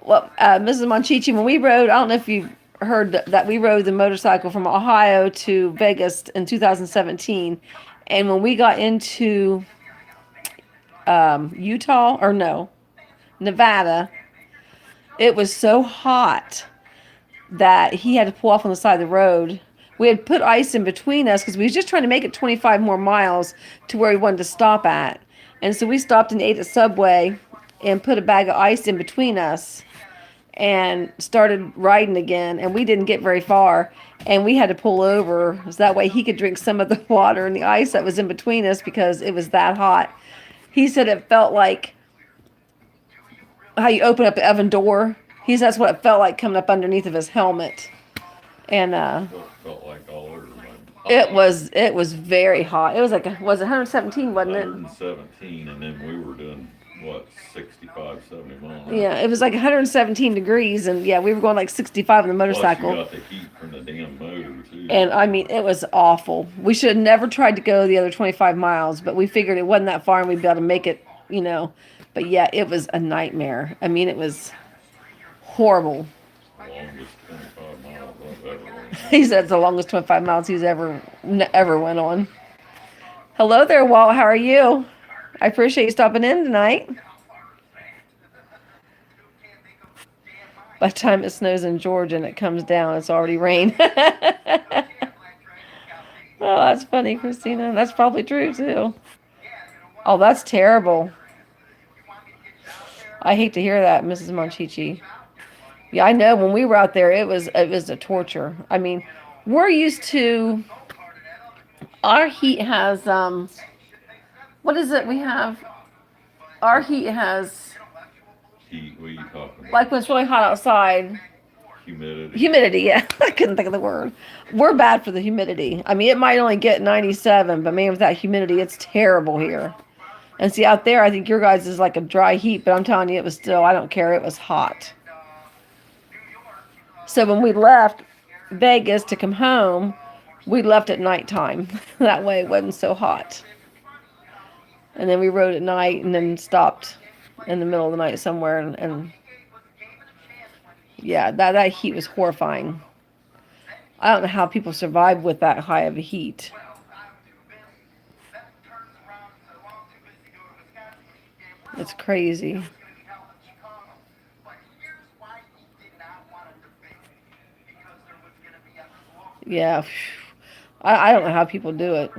S1: Well, Mrs. Monchichi, when we rode, I don't know if you heard that we rode the motorcycle from Ohio to Vegas in 2017. And when we got into Utah, or no, Nevada, it was so hot that he had to pull off on the side of the road. We had put ice in between us because we was just trying to make it 25 more miles to where we wanted to stop at. And so we stopped and ate at Subway and put a bag of ice in between us and started riding again. And we didn't get very far. And we had to pull over so that way he could drink some of the water and the ice that was in between us because it was that hot. He said it felt like how you open up the oven door. He said that's what it felt like coming up underneath of his helmet. And
S3: Felt like all over my
S1: it was very hot. It was like was it 117, wasn't it?
S3: 117, and then we were doing what 65, 70 miles.
S1: Yeah, it was like 117 degrees, and yeah, we were going like 65 on the motorcycle.
S3: Plus you got the heat from the damn motor too.
S1: And I mean, it was awful. We should have never tried to go the other 25 miles, but we figured it wasn't that far and we'd be able to make it, you know. But yeah, it was a nightmare. I mean, it was horrible.
S3: Longest 25 miles I've ever went.
S1: He said it's the longest 25 miles he's ever went on. Hello there, Walt. How are you? I appreciate you stopping in tonight. By the time it snows in Georgia and it comes down, it's already rain. Oh, that's funny, Christina. That's probably true, too. Oh, that's terrible. I hate to hear that, Mrs. Monchichi. Yeah, I know. When we were out there, it was a torture. I mean, we're used to our heat has what is it we have? Our heat has
S3: Heat, what are you talking about?
S1: like when it's really hot outside.
S3: Humidity.
S1: Humidity, yeah. I couldn't think of the word. We're bad for the humidity. I mean, it might only get 97, but man, with that humidity, it's terrible here. And see, out there, I think your guys is like a dry heat, but I'm telling you, it was still, I don't care, it was hot. So when we left Vegas to come home, we left at nighttime. That way it wasn't so hot. And then we rode at night and then stopped in the middle of the night somewhere. And yeah, that heat was horrifying. I don't know how people survive with that high of a heat. It's crazy. Yeah. I don't know how people do it.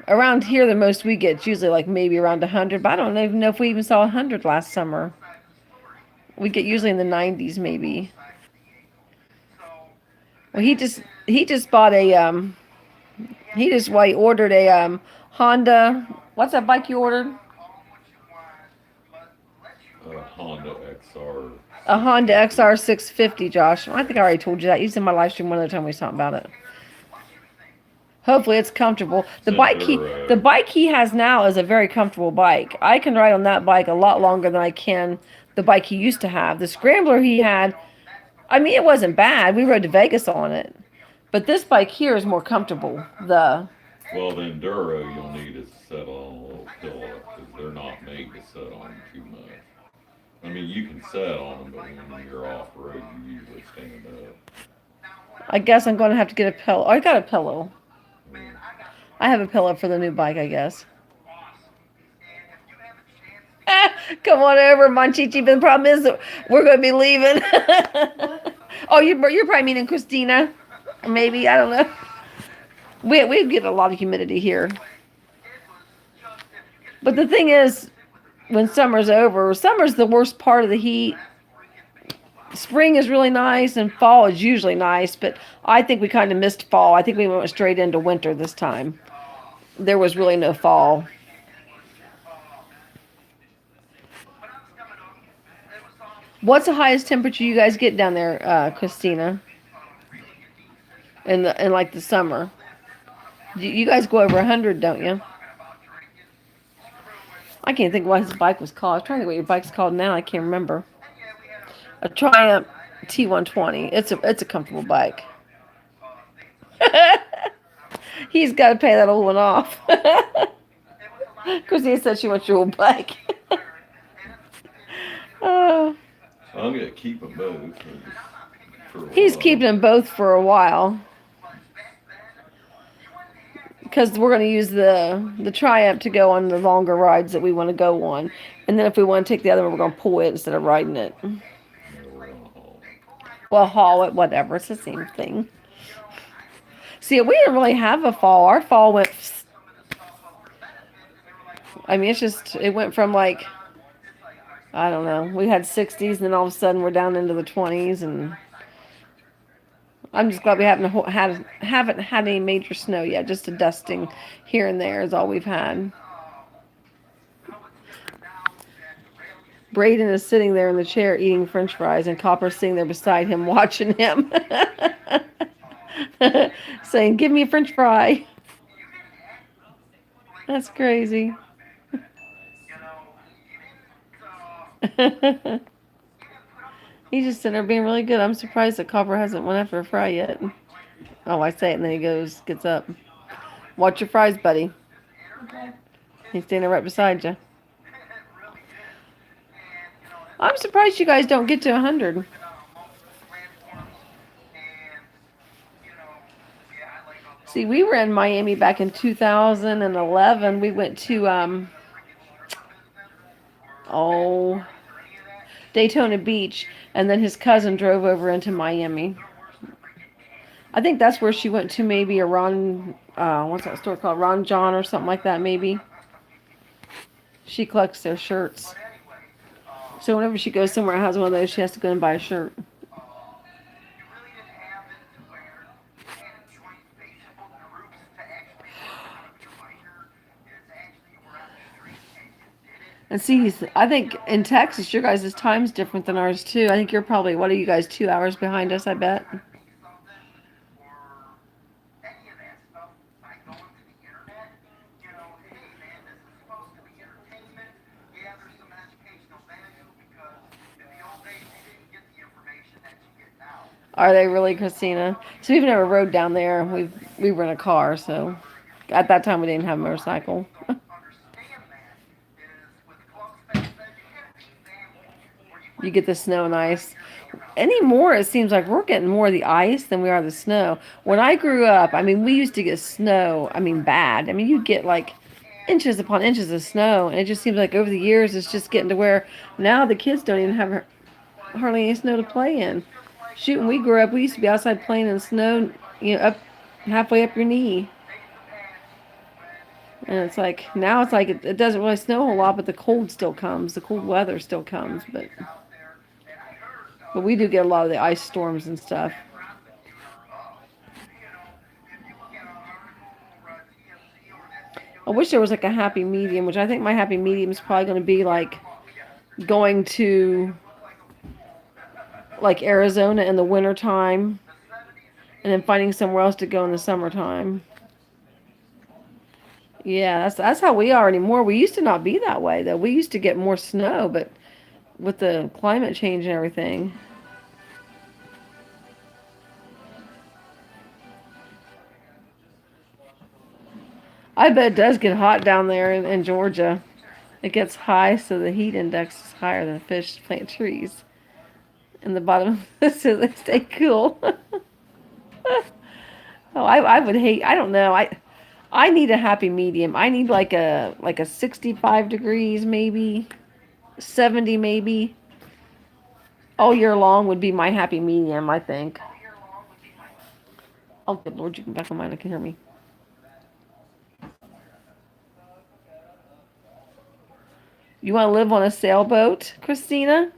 S1: Around here, the most we get is usually like maybe around 100, but I don't even know if we even saw 100 last summer. We get usually in the 90s maybe. Well, he just bought a he ordered a Honda. What's that bike you ordered?
S3: Honda XR.
S1: A Honda XR 650, Josh. I think I already told you that. You said in my live stream one other time we was talking about it. Hopefully it's comfortable. The
S3: Send
S1: bike
S3: her,
S1: the bike he has now is a very comfortable bike. I can ride on that bike a lot longer than I can the bike he used to have. The Scrambler he had, I mean, it wasn't bad. We rode to Vegas on it. But this bike here is more comfortable.
S3: well, the Enduro you'll need is set on a little pillow because they're not made to set on too much. I mean, you can set on them, but when you're off road, you usually stand up.
S1: I guess I'm going to have to get a pillow. I got a pillow.
S3: Yeah.
S1: I have a pillow for the new bike, I guess. Come on over, Monchichi. But the problem is that we're going to be leaving. Oh, you're probably meaning Christina. Maybe. I don't know. We get a lot of humidity here. But the thing is, when summer's over, summer's the worst part of the heat. Spring is really nice and fall is usually nice, but I think we kind of missed fall. I think we went straight into winter this time. There was really no fall. What's the highest temperature you guys get down there, Christina? In like the summer, you guys go over 100, don't you? I can't think what his bike was called. I was trying to think what your bike's called now. I can't remember. A Triumph T120. It's a comfortable bike. He's got to pay that old one off. Christina said she wants your old bike. Oh.
S3: I'm gonna keep them both for a
S1: He's
S3: while.
S1: keeping them both for a while. Because we're going to use the Triumph to go on the longer rides that we want to go on. And then if we want to take the other one, we're going to pull it instead of riding it.
S3: Yeah, we're gonna haul.
S1: Well, haul it, whatever. It's the same thing. See, we didn't really have a fall. Our fall went... I mean, it went from like... I don't know. We had 60s, and then all of a sudden we're down into the 20s, and I'm just glad we haven't had any major snow yet. Just a dusting here and there is all we've had. Braden is sitting there in the chair eating French fries, and Copper's sitting there beside him watching him, saying, "Give me a French fry." That's crazy. He's just sitting there being really good. I'm surprised that Copper hasn't went after a fry yet. Oh, I say it, and then he gets up. Watch your fries, buddy.
S2: Okay.
S1: He's standing right beside you. I'm surprised you guys don't get to 100. See, we were in Miami back in 2011. We went to Daytona Beach, and then his cousin drove over into Miami. I think that's where she went to, maybe a what's that store called? Ron John or something like that, maybe. She collects their shirts. So whenever she goes somewhere and has one of those, she has to go and buy a shirt. And see, I think in Texas, your guys' time's different than ours too. I think you're probably, what are you guys, 2 hours behind us, I bet? Are they really, Christina? So we've never rode down there. We were in a car, so at that time we didn't have a motorcycle. You get the snow and ice. Anymore, it seems like we're getting more of the ice than we are the snow. When I grew up, I mean, we used to get snow, I mean, bad. I mean, you'd get like inches upon inches of snow, and it just seems like over the years it's just getting to where now the kids don't even have hardly any snow to play in. Shoot, when we grew up, we used to be outside playing in snow, up halfway up your knee. And it's like, now it's like it doesn't really snow a whole lot, but the cold still comes. The cold weather still comes, but we do get a lot of the ice storms and stuff. I wish there was like a happy medium, which I think my happy medium is probably going to be like going to like Arizona in the wintertime and then finding somewhere else to go in the summertime. Yeah, that's how we are anymore. We used to not be that way though. We used to get more snow, but with the climate change and everything. I bet it does get hot down there in Georgia. It gets high, so the heat index is higher than fish plant trees in the bottom, so they stay cool. Oh, I would hate. I don't know. I need a happy medium. I need like a 65 degrees, maybe 70, maybe all year long would be my happy medium. I think. Oh, good Lord, you can back on mine. I can hear me. You want to live on a sailboat, Christina?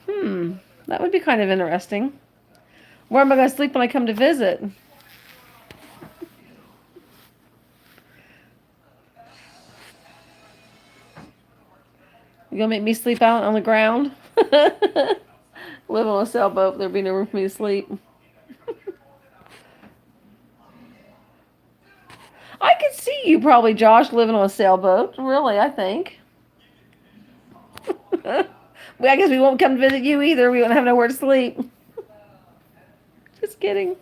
S1: Hmm, that would be kind of interesting. Where am I going to sleep when I come to visit? You gonna make me sleep out on the ground? Live on a sailboat. There'd be no room for me to sleep. I could see you probably, Josh, living on a sailboat. Really, I think. Well, I guess we won't come to visit you either. We won't have nowhere to sleep. Just kidding.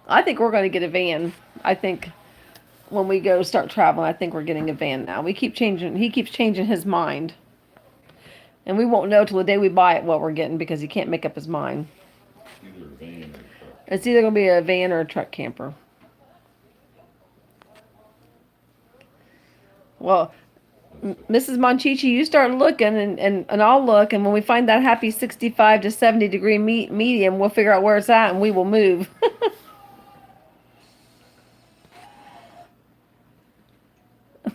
S1: I think we're going to get a van. I think when we go start traveling, I think we're getting a van now. We keep changing. He keeps changing his mind, and we won't know till the day we buy it what we're getting because he can't make up his mind.
S3: Either a van or a truck.
S1: It's either going to be a van or a truck camper. Well, Mrs. Monchichi, you start looking and I'll look, and when we find that happy 65 to 70 degree medium, we'll figure out where it's at and we will move.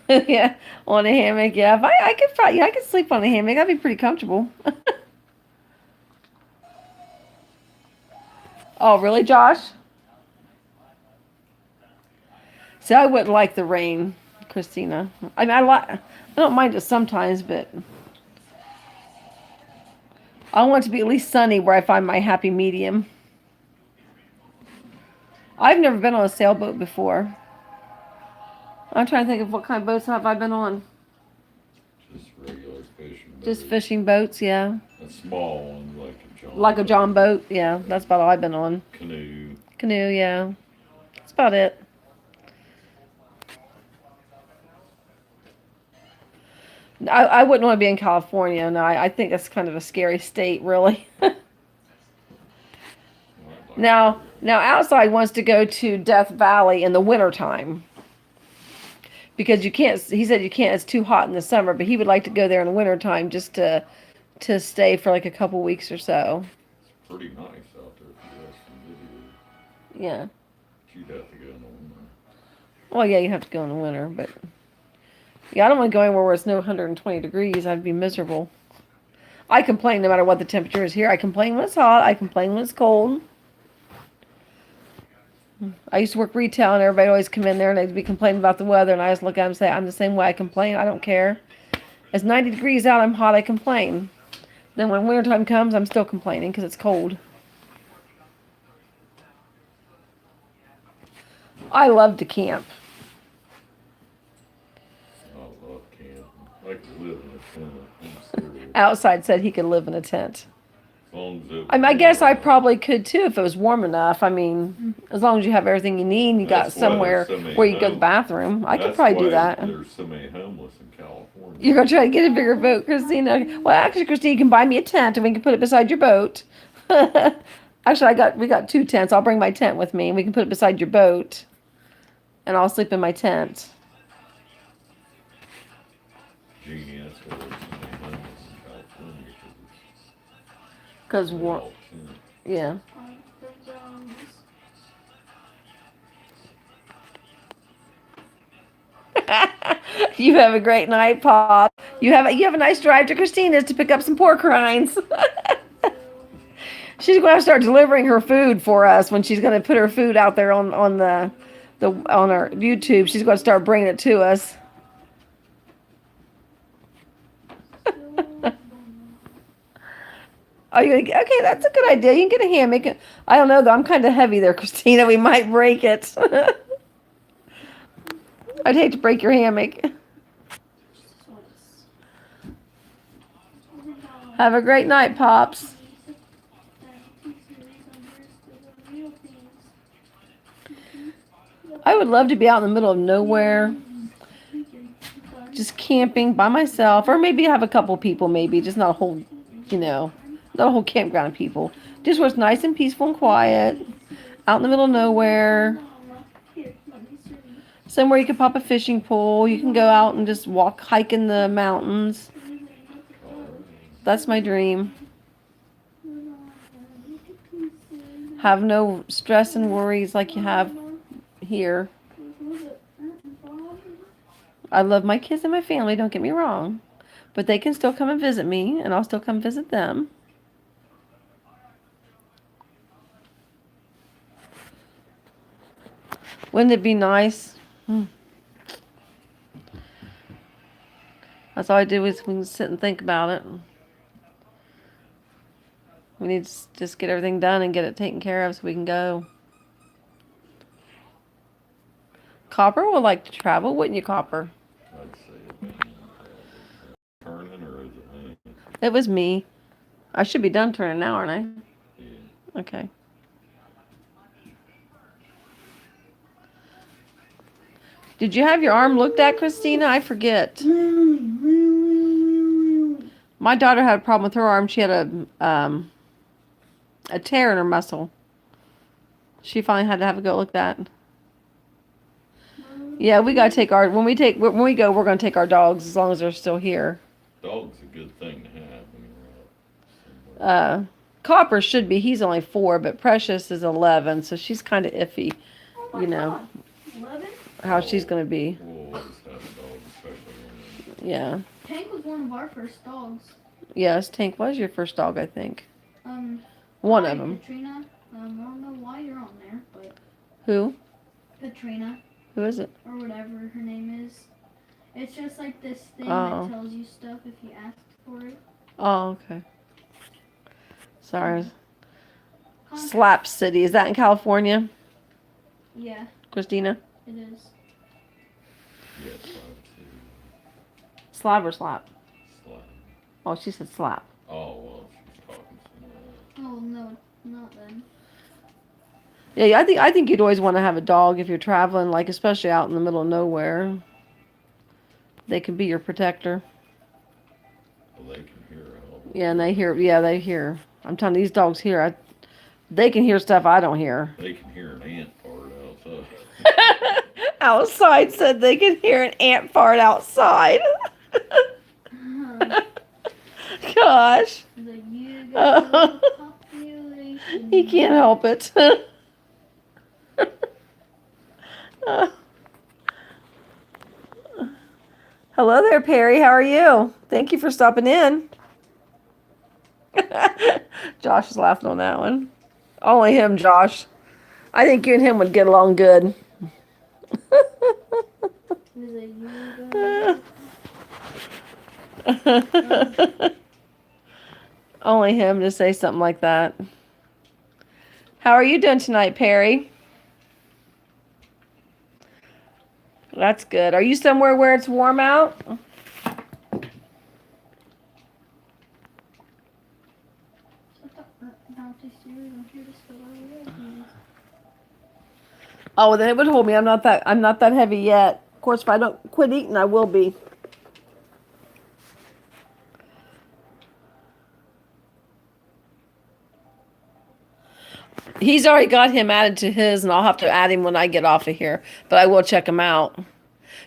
S1: Yeah, on a hammock. Yeah, if I could probably, yeah, I could sleep on a hammock. That'd be pretty comfortable. Oh, really, Josh? See, I wouldn't like the rain, Christina. I mean, I don't mind it sometimes, but I want it to be at least sunny where I find my happy medium. I've never been on a sailboat before. I'm trying to think of what kind of boats have I been on.
S3: Just regular fishing boat.
S1: Just fishing boats, yeah.
S3: A small one, like a John.
S1: Like a John boat, yeah. That's about all I've been on.
S3: Canoe.
S1: Canoe, yeah. That's about it. I wouldn't want to be in California. No, I think that's kind of a scary state, really. Now, outside wants to go to Death Valley in the wintertime. Because you can't, he said you can't, it's too hot in the summer, but he would like to go there in the wintertime just to stay for like a couple weeks or so.
S3: It's pretty nice out there if you watch some videos.
S1: Yeah.
S3: But you'd have to go in the winter.
S1: Well, yeah, you have to go in the winter, but yeah, I don't want to go anywhere where it's no 120 degrees. I'd be miserable. I complain no matter what the temperature is here. I complain when it's hot. I complain when it's cold. I used to work retail, and everybody always come in there and they'd be complaining about the weather, and I just look at them and say, I'm the same way. I complain. I don't care. It's 90 degrees out. I'm hot. I complain. Then when wintertime comes, I'm still complaining because it's cold. I love to camp.
S3: I love camping. I could live in a tent. I'm serious.
S1: Outside said he could live in a tent.
S3: As long as it
S1: I mean, I guess I probably could too if it was warm enough. I mean, as long as you have everything you need and you got
S3: That's why
S1: somewhere
S3: there's so many
S1: where you go to the
S3: homeless.
S1: bathroom, I could
S3: That's
S1: probably do
S3: why
S1: that.
S3: There's so many homeless in California.
S1: You're gonna try to get a bigger boat, Christina. Well, actually, Christina, you can buy me a tent and we can put it beside your boat. Actually, we got two tents. I'll bring my tent with me and we can put it beside your boat, and I'll sleep in my tent.
S3: Genie, that's why there's so many homeless in California.
S1: Cause
S3: They're
S1: war,
S3: all tent.
S1: yeah. You have a great night, Pop. You have a nice drive to Christina's to pick up some pork rinds. She's going to start delivering her food for us when she's going to put her food out there on on our YouTube. She's going to start bringing it to us. Oh, you okay? That's a good idea. You can get a hammock. I don't know though. I'm kind of heavy there, Christina. We might break it. I'd hate to break your hammock. Have a great night, Pops. I would love to be out in the middle of nowhere, just camping by myself, or maybe have a couple people, maybe, just not a whole, not a whole campground of people. Just where it's nice and peaceful and quiet, out in the middle of nowhere. Somewhere you can pop a fishing pole. You can go out and just hike in the mountains. That's my dream. Have no stress and worries like you have here. I love my kids and my family, don't get me wrong. But they can still come and visit me, and I'll still come visit them. Wouldn't it be nice? That's all I do is we can sit and think about it. We need to just get everything done and get it taken care of so we can go. Copper would like to travel, wouldn't you, Copper?
S3: I'd say it. Turning or is it me?
S1: It was me. I should be done turning now, aren't I?
S3: Yeah.
S1: Okay. Did you have your arm looked at, Christina? I forget. My daughter had a problem with her arm. She had a tear in her muscle. She finally had to have a go looked at. Yeah, we gotta take our when we go. We're gonna take our dogs as long as they're still here.
S3: Dog's a good thing to have when you're out somewhere.
S1: Copper should be. He's only 4, but Precious is 11, so she's kind of iffy. You know
S2: 11?
S1: how she's gonna be.
S3: We'll always have a dog, especially when
S1: Yeah.
S2: Tank was one of our first dogs.
S1: Yes, Tank was your first dog, I think.
S2: One
S1: of them.
S2: Katrina. I don't know why you're on there, but
S1: Who?
S2: Katrina
S1: Who is it?
S2: or whatever her name is. It's just like this thing
S1: Oh.
S2: that tells you stuff if you ask for it.
S1: Oh, okay. Sorry.
S2: Contact-
S1: Slap City. Is that in California,
S2: Yeah,
S1: Christina?
S2: it is.
S3: Yes, I would say
S1: Slab or slap?
S3: slap.
S1: Oh, she said slap.
S3: Oh, well, she's talking some
S2: Oh no, not then.
S1: Yeah, I think you'd always want to have a dog if you're traveling, like especially out in the middle of nowhere. They can be your protector.
S3: well, they can hear all.
S1: Yeah, and they hear. Yeah, they hear. I'm telling you, these dogs hear. They can hear stuff I don't hear.
S3: They can hear an ant fart outside.
S1: Outside said they could hear an ant fart outside. Gosh.
S2: The you got population.
S1: He can't help it. Hello there, Perry. How are you? Thank you for stopping in. Josh is laughing on that one. Only him, Josh. I think you and him would get along good. Only him to say something like that. How are you doing tonight, Perry? That's good. Are you somewhere where it's warm out? Oh, well, then it would hold me. I'm not that heavy yet. Of course, if I don't quit eating, I will be. He's already got him added to his, and I'll have to add him when I get off of here. But I will check him out.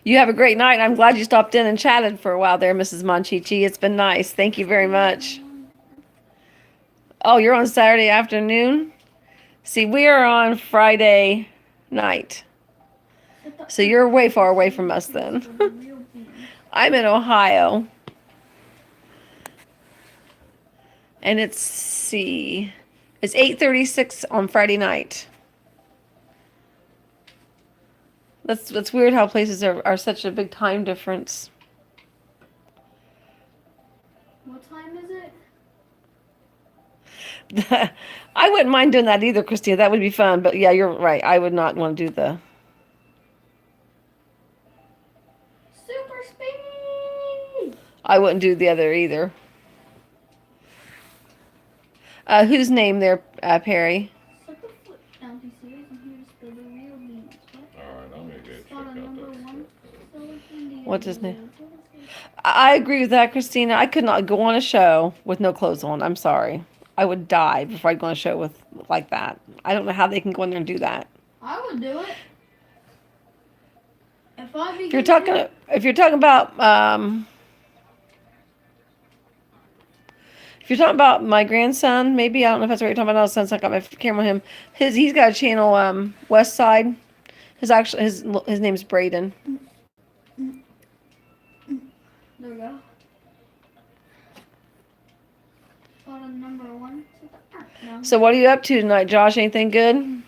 S1: You have a great night. I'm glad you stopped in and chatted for a while there, Mrs. Monchichi. It's been nice. Thank you very much. Oh, you're on Saturday afternoon? See, we are on Friday night. So you're way far away from us then. I'm in Ohio. And it's 8:36 on Friday night. That's weird how places are such a big time difference.
S2: What time is it?
S1: I wouldn't mind doing that either, Christina. That would be fun. But yeah, you're right. I would not want to do the.
S2: Super speed.
S1: I wouldn't do the other either. Whose name there, Perry?
S2: Set the foot down, T series. I'm here to spill the real beans. What?
S3: Alright, I'm gonna go check
S2: Spot
S3: out
S2: on
S3: that
S2: number
S3: stuff.
S2: one.
S1: What's his name? I agree with that, Christina. I could not go on a show with no clothes on. I'm sorry. I would die before I'd go on a show with like that. I don't know how they can go in there and do that.
S2: I would do it.
S1: If you're talking about if you're talking about my grandson, maybe I don't know if that's what you're talking about. No, since I got my camera on him, he's got a channel, Westside. His name's Braden.
S2: There we go. Spot on number one. No.
S1: So what are you up to tonight, Josh? Anything good?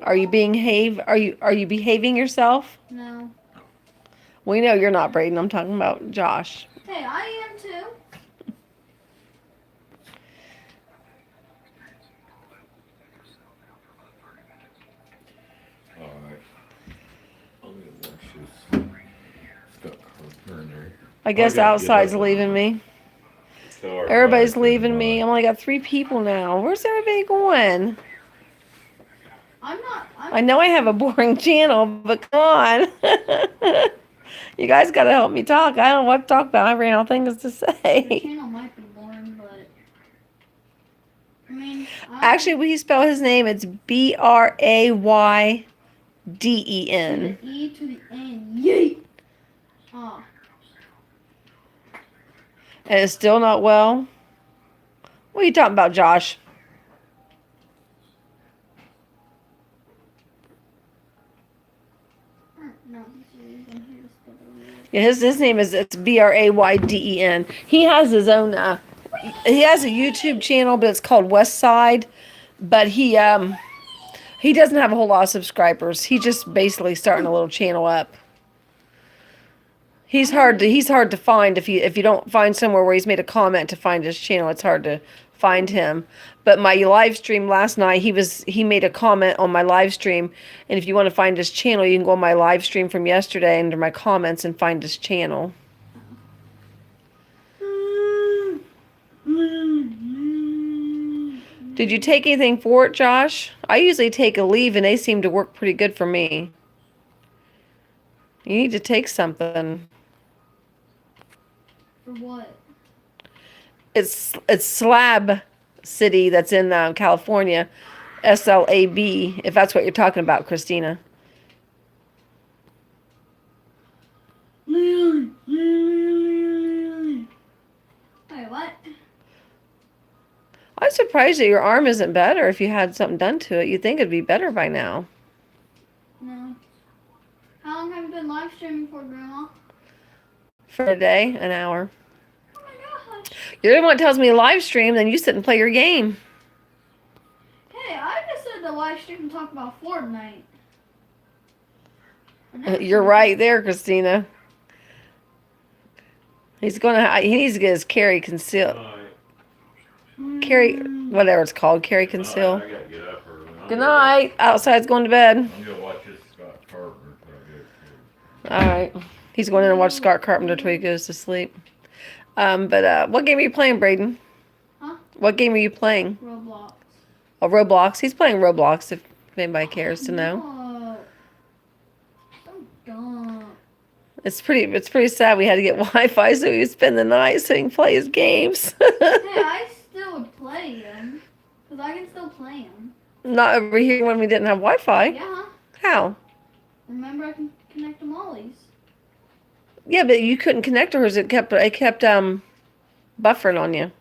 S1: Are you behaving yourself?
S2: No.
S1: We know you're not, Braden. I'm talking about Josh.
S2: Hey, I am too.
S3: Alright. I'm gonna watch this. Scott Carpenter in there.
S1: I guess
S3: gotta get
S1: outside's
S3: up.
S1: leaving me.
S3: Sorry,
S1: Everybody's
S3: bye.
S1: leaving me. I only got 3 people now. Where's everybody going? I know I have a boring channel, but come on. You guys got to help me talk. I don't know what to talk about. I ran out of things to
S2: Your
S1: say.
S2: channel might be boring, but I mean,
S1: Actually, when you spell his name, it's Brayden.
S2: the E to the N. Yeet. Oh,
S1: And it's still not well. What are you talking about, Josh?
S2: no, I'm here to spill the real.
S1: Yeah, his name it's Brayden. He has his own. He has a YouTube channel, but it's called Westside. But he doesn't have a whole lot of subscribers. He's just basically starting a little channel up. He's hard to find if you don't find somewhere where he's made a comment to find his channel. It's hard to find him. But my live stream last night, he made a comment on my live stream, and if you want to find his channel, you can go on my live stream from yesterday under my comments and find his channel. Did you take anything for it, Josh? I usually take a leave, and they seem to work pretty good for me. You need to take something.
S2: For what?
S1: It's Slab City that's in California, SLAB, if that's what you're talking about, Christina.
S2: Wait, what?
S1: I'm surprised that your arm isn't better if you had something done to it. You'd think it'd be better by now.
S2: No. How long have you been live streaming for, Grandma?
S1: For a day, an hour.
S2: Oh my gosh.
S1: You're the one that tells me to live stream, then you sit and play your game.
S2: Hey, I just said to live stream and talk about Fortnite.
S1: You're right there, Christina. He needs to get his carry conceal. Carry, whatever it's called, carry conceal.
S3: I gotta get up early.
S1: Good night. Outside's going to bed.
S3: I'm gonna watch this Scott Carpenter till I
S1: All right. He's going in and watch Scott Carpenter till he goes to sleep. But what game are you playing, Braden?
S2: Huh?
S1: What game are you playing?
S2: Roblox.
S1: Oh, Roblox. He's playing Roblox, if anybody cares to know.
S2: No. So dumb.
S1: It's pretty sad we had to get Wi-Fi so he would spend the night so he can play his games.
S2: Hey, I still would play them. Because I can still play them.
S1: Not over here when we didn't have Wi-Fi.
S2: Yeah.
S1: How?
S2: Remember, I can connect to Molly's.
S1: Yeah, but you couldn't connect to hers. It kept buffering on you.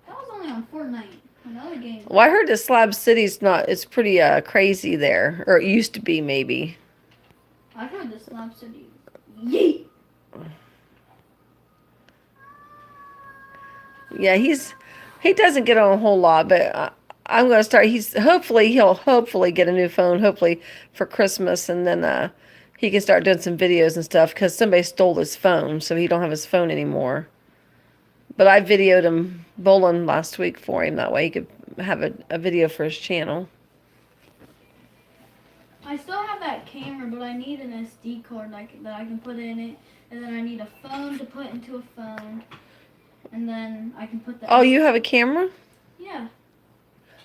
S2: That was only on Fortnite. Another game.
S1: Well, I heard that Slab City's it's pretty crazy there, or it used to be maybe.
S2: I've heard this Slab City. Yeet!
S1: Yeah, he doesn't get on a whole lot, but I'm gonna start. He'll hopefully get a new phone, hopefully for Christmas, and then he can start doing some videos and stuff because somebody stole his phone, so he don't have his phone anymore. But I videoed him bowling last week for him. That way he could have a video for his channel.
S2: I still have that camera, but I need an SD card that I can put in it, and then I need a phone to put into a phone, and then I can put the.
S1: Oh, you have a camera?
S2: Yeah,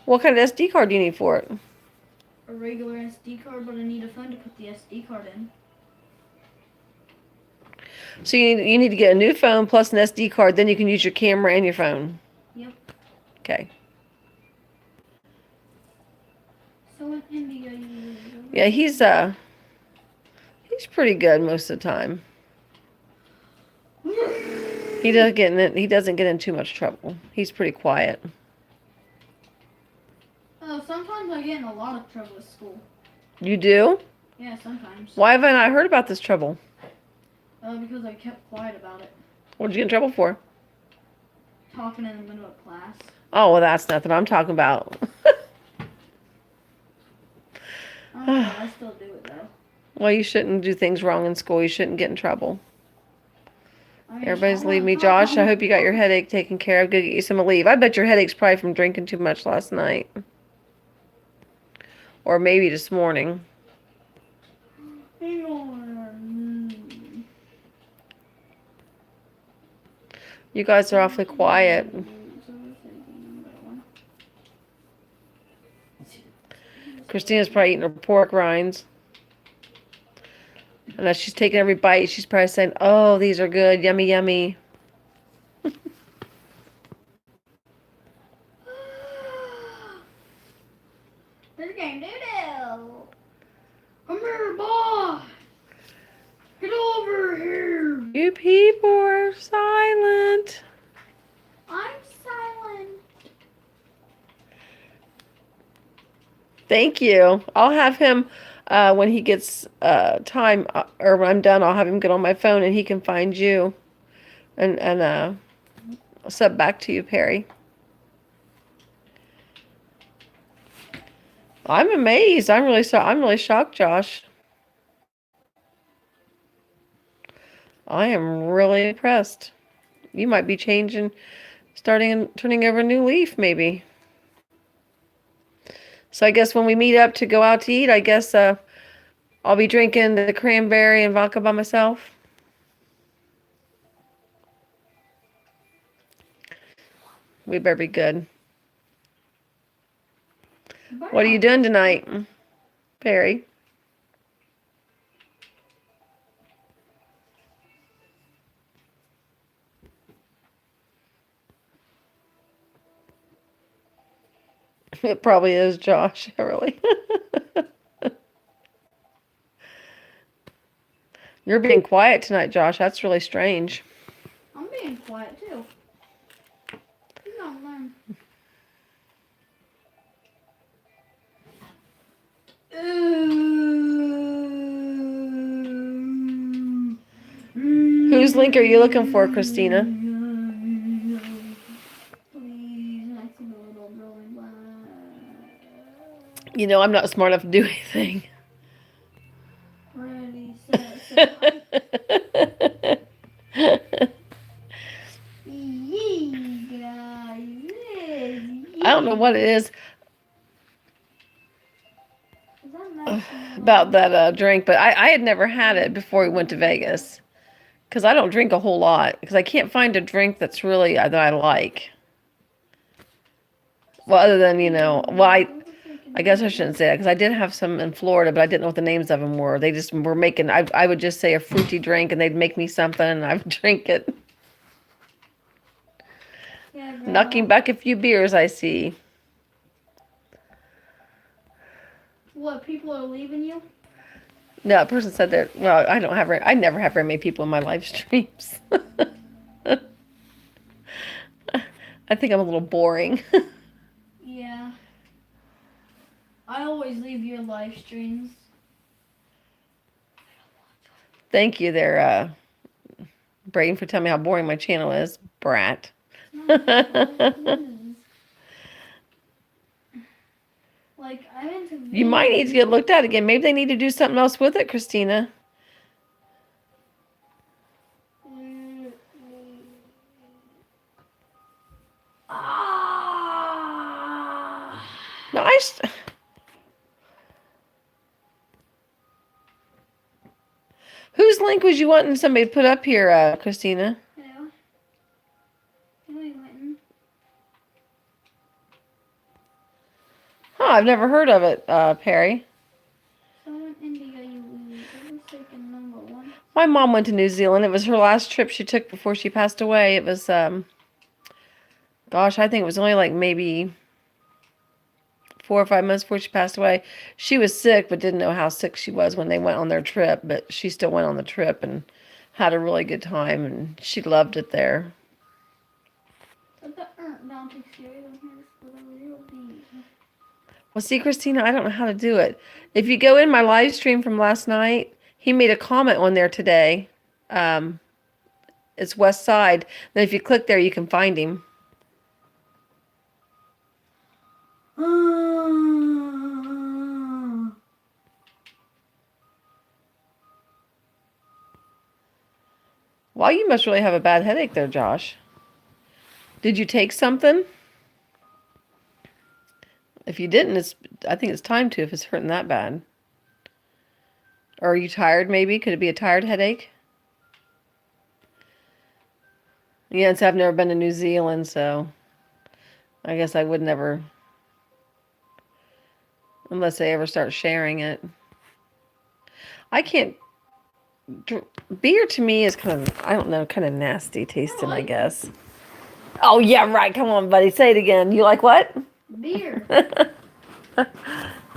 S1: What kind of SD card do you need for it?
S2: a regular SD card, but I need a phone to put the SD card in.
S1: So you need to get a new phone plus an SD card. Then you can use your camera and your phone.
S2: Yep.
S1: Okay.
S2: So what India you?
S1: Yeah, he's pretty good most of the time. He doesn't get in too much trouble. He's pretty quiet.
S2: Oh, sometimes I get in a lot of trouble with school.
S1: You do?
S2: Yeah, sometimes.
S1: Why haven't I heard about this trouble?
S2: Because I kept quiet about it.
S1: What did you get in trouble for?
S2: Talking in the middle of class.
S1: Oh, well, that's nothing I'm talking about.
S2: I don't know, I still do it though.
S1: Well, you shouldn't do things wrong in school. You shouldn't get in trouble.
S2: I mean,
S1: Everybody's leaving me. Josh, I hope you got your headache taken care of. Go get you some Aleve. I bet your headache's probably from drinking too much last night. Or maybe this morning. You guys are awfully quiet. Christina's probably eating her pork rinds. And as she's taking every bite, she's probably saying, "Oh, these are good. Yummy, yummy."
S2: This game doodle. Come here, boy. Get over here.
S1: You people are silent.
S2: I'm silent.
S1: Thank you. I'll have him, when he gets time, or when I'm done, I'll have him get on my phone and he can find you. And I'll sub back to you, Perry. I'm amazed. I'm really shocked, Josh. I am really impressed. You might be changing, starting and turning over a new leaf, maybe. So I guess when we meet up to go out to eat, I guess I'll be drinking the cranberry and vodka by myself. We better be good. What are you doing tonight, Perry? It probably is, Josh. Really. You're being quiet tonight, Josh. That's really strange.
S2: I'm being quiet too. You don't learn.
S1: Whose link are you looking for, Christina?
S2: Please, I see the little rolling black.
S1: You know I'm not smart enough to do anything.
S2: Ready, set, set. Yee, guys,
S1: I don't know what it is
S2: Is that nice?
S1: about that drink, but I had never had it before we went to Vegas. Because I don't drink a whole lot. Because I can't find a drink that's really, that I like. Well, other than, I guess I shouldn't say that. Because I did have some in Florida, but I didn't know what the names of them were. They just were making, I would just say a fruity drink, and they'd make me something, and I would drink it.
S2: Yeah,
S1: Knocking back a few beers, I see.
S2: What, people are leaving you?
S1: No, a person said that, well, I never have very many people in my live streams. I think I'm a little boring.
S2: Yeah. I always leave your live streams.
S1: Thank you there, Brayden, for telling me how boring my channel is. Brat.
S2: Like, I'm into
S1: You might need to get looked at again. Maybe they need to do something else with it, Christina. No, whose link was you wanting somebody to put up here, Christina?
S2: Yeah. Wait, wait.
S1: Huh, I've never heard of it, Perry.
S2: Someone India you lose. It was like a number one.
S1: My mom went to New Zealand. It was her last trip she took before she passed away. It was, gosh, I think it was only like maybe 4 or 5 months before she passed away. She was sick, but didn't know how sick she was when they went on their trip. But she still went on the trip and had a really good time, and she loved it there.
S2: But the bounty series on here is for the real bees.
S1: Well, see, Christina, I don't know how to do it. If you go in my live stream from last night, he made a comment on there today. It's Westside. Then if you click there, you can find him. Well, you must really have a bad headache there, Josh. Did you take something? If you didn't, I think it's time to if it's hurting that bad. Or are you tired maybe? Could it be a tired headache? Yes, I've never been to New Zealand, so I guess I would never, unless they ever start sharing it. I can't, beer to me is kind of, I don't know, kind of nasty tasting, I guess. Oh, yeah, right. Come on, buddy. Say it again. You like what?
S2: Beer.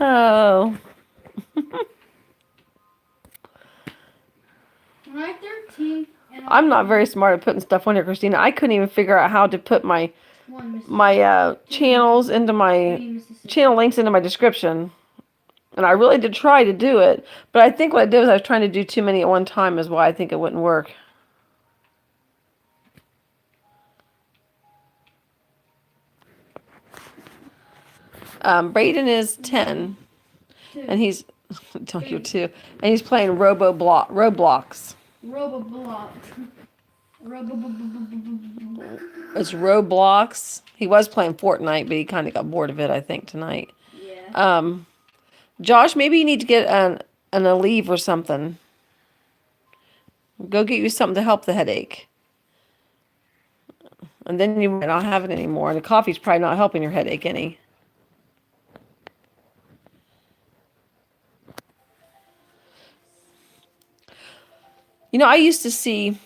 S1: Oh.
S2: When I 13 and
S1: I'm not very smart at putting stuff on here, Christina. I couldn't even figure out how to put my channels into my channel links into my description. And I really did try to do it, but I think what I did was I was trying to do too many at one time is why I think it wouldn't work. Brayden is 10, and he's tell you too, and he's playing Roblox.
S2: Roboblox.
S1: It's Roblox. He was playing Fortnite, but he kind of got bored of it, I think, tonight.
S2: Yeah.
S1: Josh, maybe you need to get an Aleve or something. Go get you something to help the headache. And then you might not have it anymore. And the coffee's probably not helping your headache any. You know, I used to see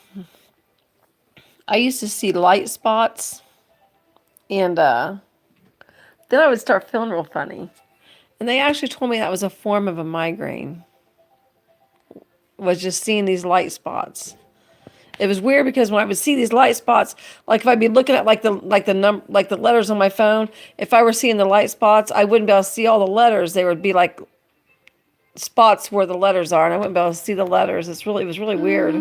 S1: light spots, and then I would start feeling real funny. And they actually told me that was a form of a migraine. Was just seeing these light spots. It was weird because when I would see these light spots, like if I'd be looking at like the letters on my phone, if I were seeing the light spots, I wouldn't be able to see all the letters. They would be like spots where the letters are, and I wouldn't be able to see the letters. It was really weird.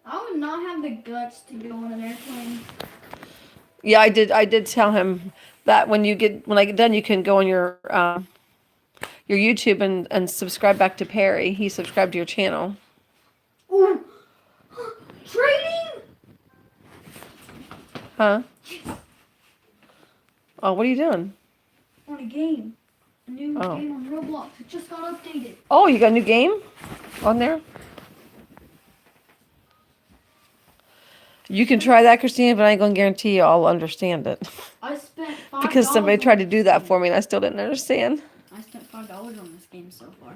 S2: I would not have the guts to go on an airplane.
S1: Yeah, I did tell him that when I get done, you can go on your YouTube and subscribe back to Perry. He subscribed to your channel.
S2: Ooh. Trading?
S1: Huh? Oh, what are you doing?
S2: On a game. A new
S1: Oh.
S2: game on Roblox. It just got updated.
S1: Oh, you got a new game on there? You can try that, Christina, but I ain't gonna guarantee you I'll understand it.
S2: I spent $5
S1: Because somebody
S2: on
S1: tried to
S2: this
S1: do that
S2: game.
S1: for me and I still didn't understand.
S2: I spent $5 on this game so far.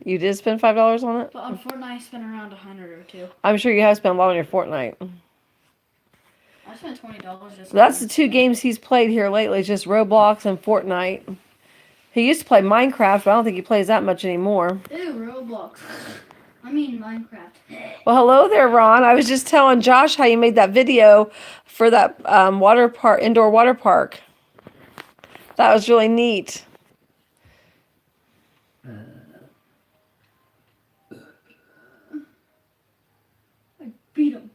S1: You did spend $5 on it?
S2: But on Fortnite, I spent around 100 or two.
S1: I'm sure you have spent a lot on your Fortnite.
S2: I spent $20 just.
S1: That's the two games he's played here lately, just Roblox and Fortnite. He used to play Minecraft, but I don't think he plays that much anymore.
S2: Ew, Roblox. I mean Minecraft.
S1: Well, hello there, Ron. I was just telling Josh how you made that video for that indoor water park. That was really neat.
S2: I beat him.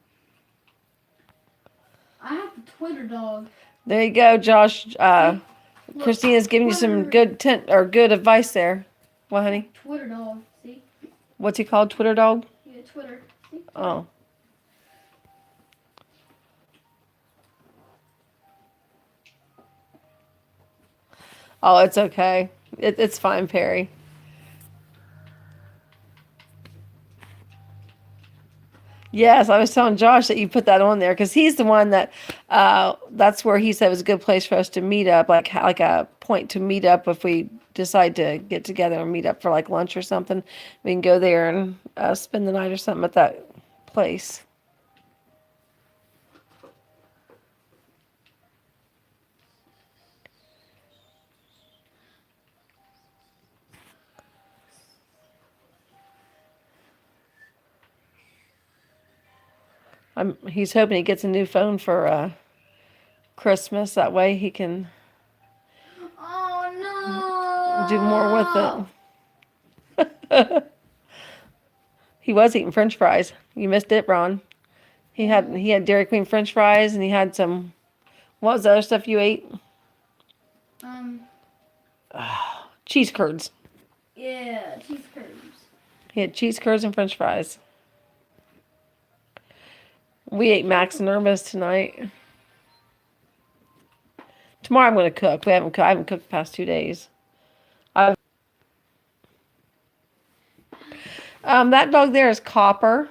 S2: I have the Twitter dog.
S1: There you go, Josh.
S2: Look,
S1: Christina's giving you some
S2: Twitter-
S1: good advice there. What, honey?
S2: Twitter dog. See?
S1: What's he called? Twitter dog?
S2: Yeah, Twitter. See?
S1: Oh. Oh, it's okay. It's fine, Perry. Yes, I was telling Josh that you put that on there because he's the one that, that's where he said it was a good place for us to meet up, like a point to meet up if we decide to get together and meet up for like lunch or something. We can go there and spend the night or something at that place. He's hoping he gets a new phone for Christmas. That way he can
S2: Oh
S1: do more with it. He was eating French fries. You missed it, Ron. He had Dairy Queen French fries, and he had some. What was the other stuff you ate?
S2: Um.
S1: Cheese curds.
S2: Yeah, cheese curds.
S1: He had cheese curds and French fries. We ate Max and Irma's tonight. Tomorrow I'm going to cook. I haven't cooked the past 2 days. That dog there is Copper.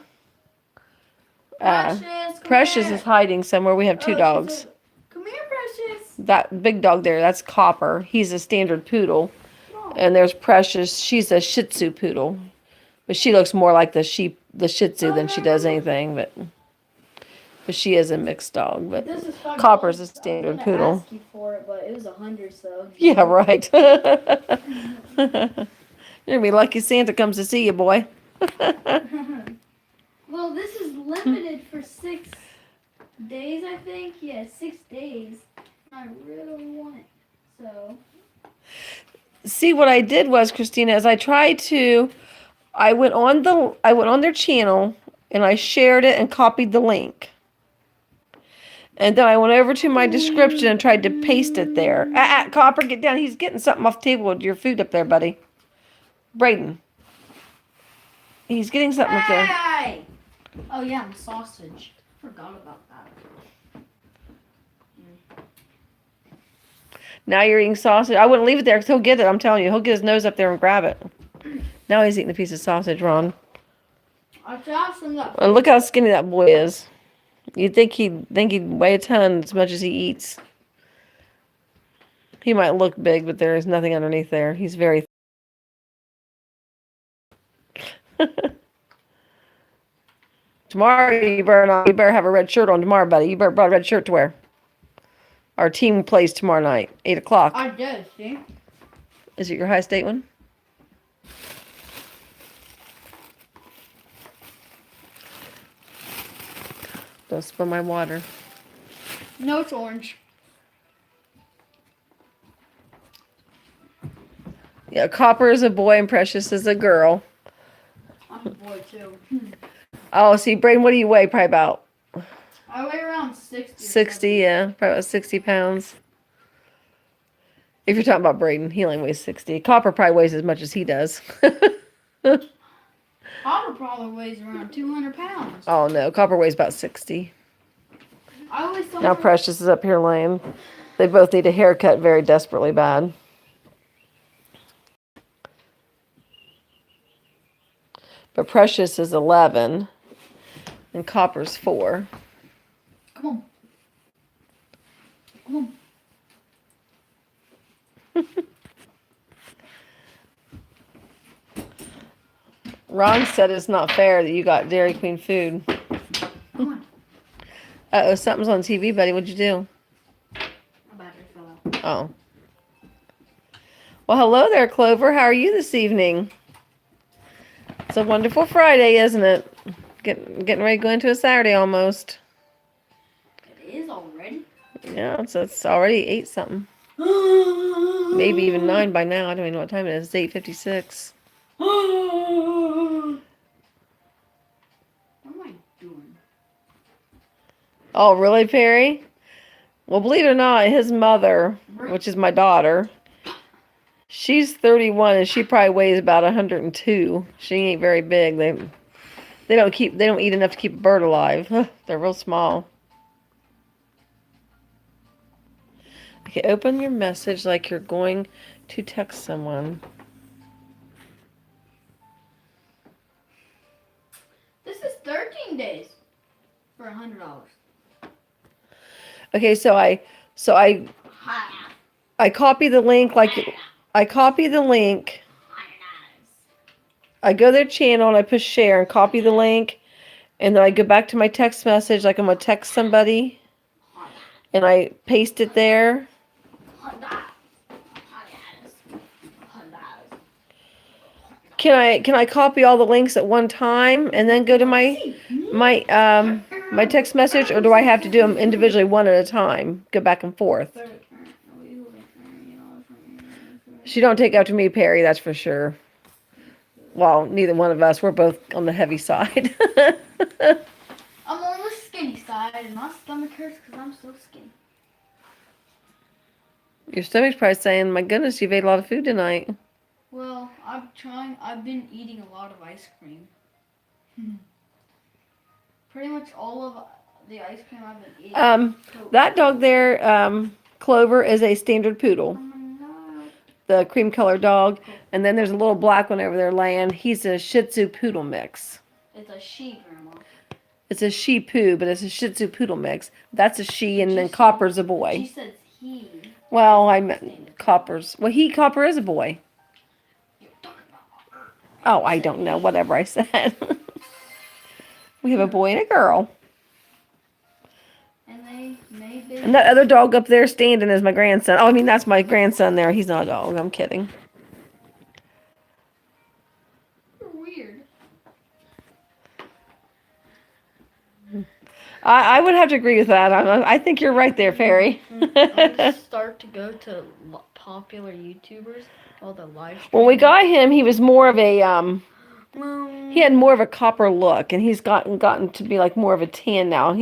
S2: Precious, come
S1: Precious
S2: here.
S1: is hiding somewhere. We have two
S2: Oh,
S1: dogs.
S2: Come here, Precious.
S1: That big dog there, that's Copper. He's a standard poodle.
S2: Oh.
S1: And there's Precious. She's a Shih Tzu poodle. But she looks more like the Shih Tzu than she does anything. But she is a mixed dog. But
S2: This is $5.
S1: Copper's a
S2: I was
S1: standard
S2: gonna
S1: poodle.
S2: ask you for it, but it was 100, so.
S1: Yeah, right. You're gonna be lucky Santa comes to see you, boy.
S2: Well, this is limited for 6 days, I think. Yeah, 6 days. I really want it, so.
S1: See, what I did was, Christina, is I went on their channel and I shared it and copied the link. And then I went over to my description and tried to paste it there. Copper, get down. He's getting something off the table with your food up there, buddy. Braden. He's getting something up there.
S2: Hey! Oh, yeah, I'm sausage. Forgot about that.
S1: Now you're eating sausage. I wouldn't leave it there because he'll get it. I'm telling you. He'll get his nose up there and grab it. Now he's eating a piece of sausage, Ron.
S2: I got some that.
S1: And look how skinny that boy is. You'd think he'd weigh a ton as much as he eats. He might look big, but there is nothing underneath there. He's very Tomorrow you better have a red shirt on tomorrow, buddy. You better brought a red shirt to wear. Our team plays tomorrow night, 8:00.
S2: I did, see?
S1: Is it your high state one? Don't spill my water.
S2: No, it's orange.
S1: Yeah, Copper is a boy and Precious is a girl.
S2: I'm a boy, too.
S1: Oh, see, Braden, what do you weigh? Probably about
S2: I weigh around 60.
S1: 60, yeah. Probably about 60 pounds. If you're talking about Braden, he only weighs 60. Copper probably weighs as much as he does.
S2: Copper probably weighs around 200 pounds.
S1: Oh, no. Copper weighs about 60.
S2: I always thought.
S1: Now Precious is up here laying. They both need a haircut very desperately bad. But Precious is 11 and Copper's 4.
S2: Come on. Come on.
S1: Ron said it's not fair that you got Dairy Queen food.
S2: Come on.
S1: Uh-oh, something's on TV, buddy. What'd you do?
S2: My battery fell out.
S1: Oh. Well, hello there, Clover. How are you this evening? It's a wonderful Friday, isn't it? Getting ready to go into a Saturday almost.
S2: It is already.
S1: Yeah, so it's already 8 something. Maybe even 9 by now. I don't even know what time it is. It's 8:56.
S2: What am I doing?
S1: Oh, really, Perry? Well, believe it or not, his mother, which is my daughter, she's 31 and she probably weighs about 102. She ain't very big. They don't eat enough to keep a bird alive. They're real small. Okay, open your message like you're going to text someone.
S2: This is 13 days for $100.
S1: Okay, so I copy the link I copy the link. I go to their channel and I push share and copy the link, and then I go back to my text message like I'm gonna text somebody, and I paste it there. Can I copy all the links at one time and then go to my text message, or do I have to do them individually one at a time? Go back and forth. She don't take after me, Perry, that's for sure. Well, neither one of us. We're both on the heavy side.
S2: I'm on the skinny side, and my stomach hurts because I'm so skinny.
S1: Your stomach's probably saying, my goodness, you've ate a lot of food tonight.
S2: Well, I've been eating a lot of ice cream. Pretty much all of the ice cream I've been eating.
S1: That dog there, Clover, is a standard poodle. The cream colored dog. And then there's a little black one over there laying. He's a Shih Tzu poodle mix.
S2: It's a she, Grandma.
S1: It's a she poo, but it's a Shih Tzu poodle mix. That's a she, and then Copper's a boy.
S2: She says he.
S1: Well, I meant Copper's. Well, Copper is a boy. Oh, I don't know. Whatever I said. We have a boy and a girl. And that other dog up there standing is my grandson. Oh, I mean, that's my grandson there. He's not a dog. I'm kidding.
S2: Weird.
S1: I would have to agree with that. I think you're right there, Perry.
S2: I start to go to popular YouTubers, all the live streams.
S1: When we got him, he was more of a he had more of a copper look, and he's gotten to be like more of a tan now.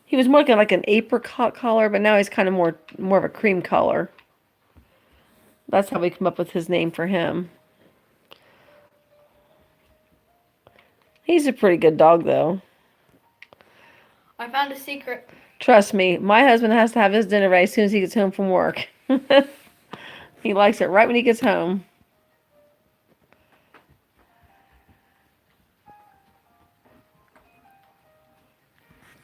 S1: He was more like an apricot color, but now he's kind of more of a cream color. That's how we come up with his name for him. He's a pretty good dog, though.
S2: I found a secret.
S1: Trust me, my husband has to have his dinner ready as soon as he gets home from work. He likes it right when he gets home.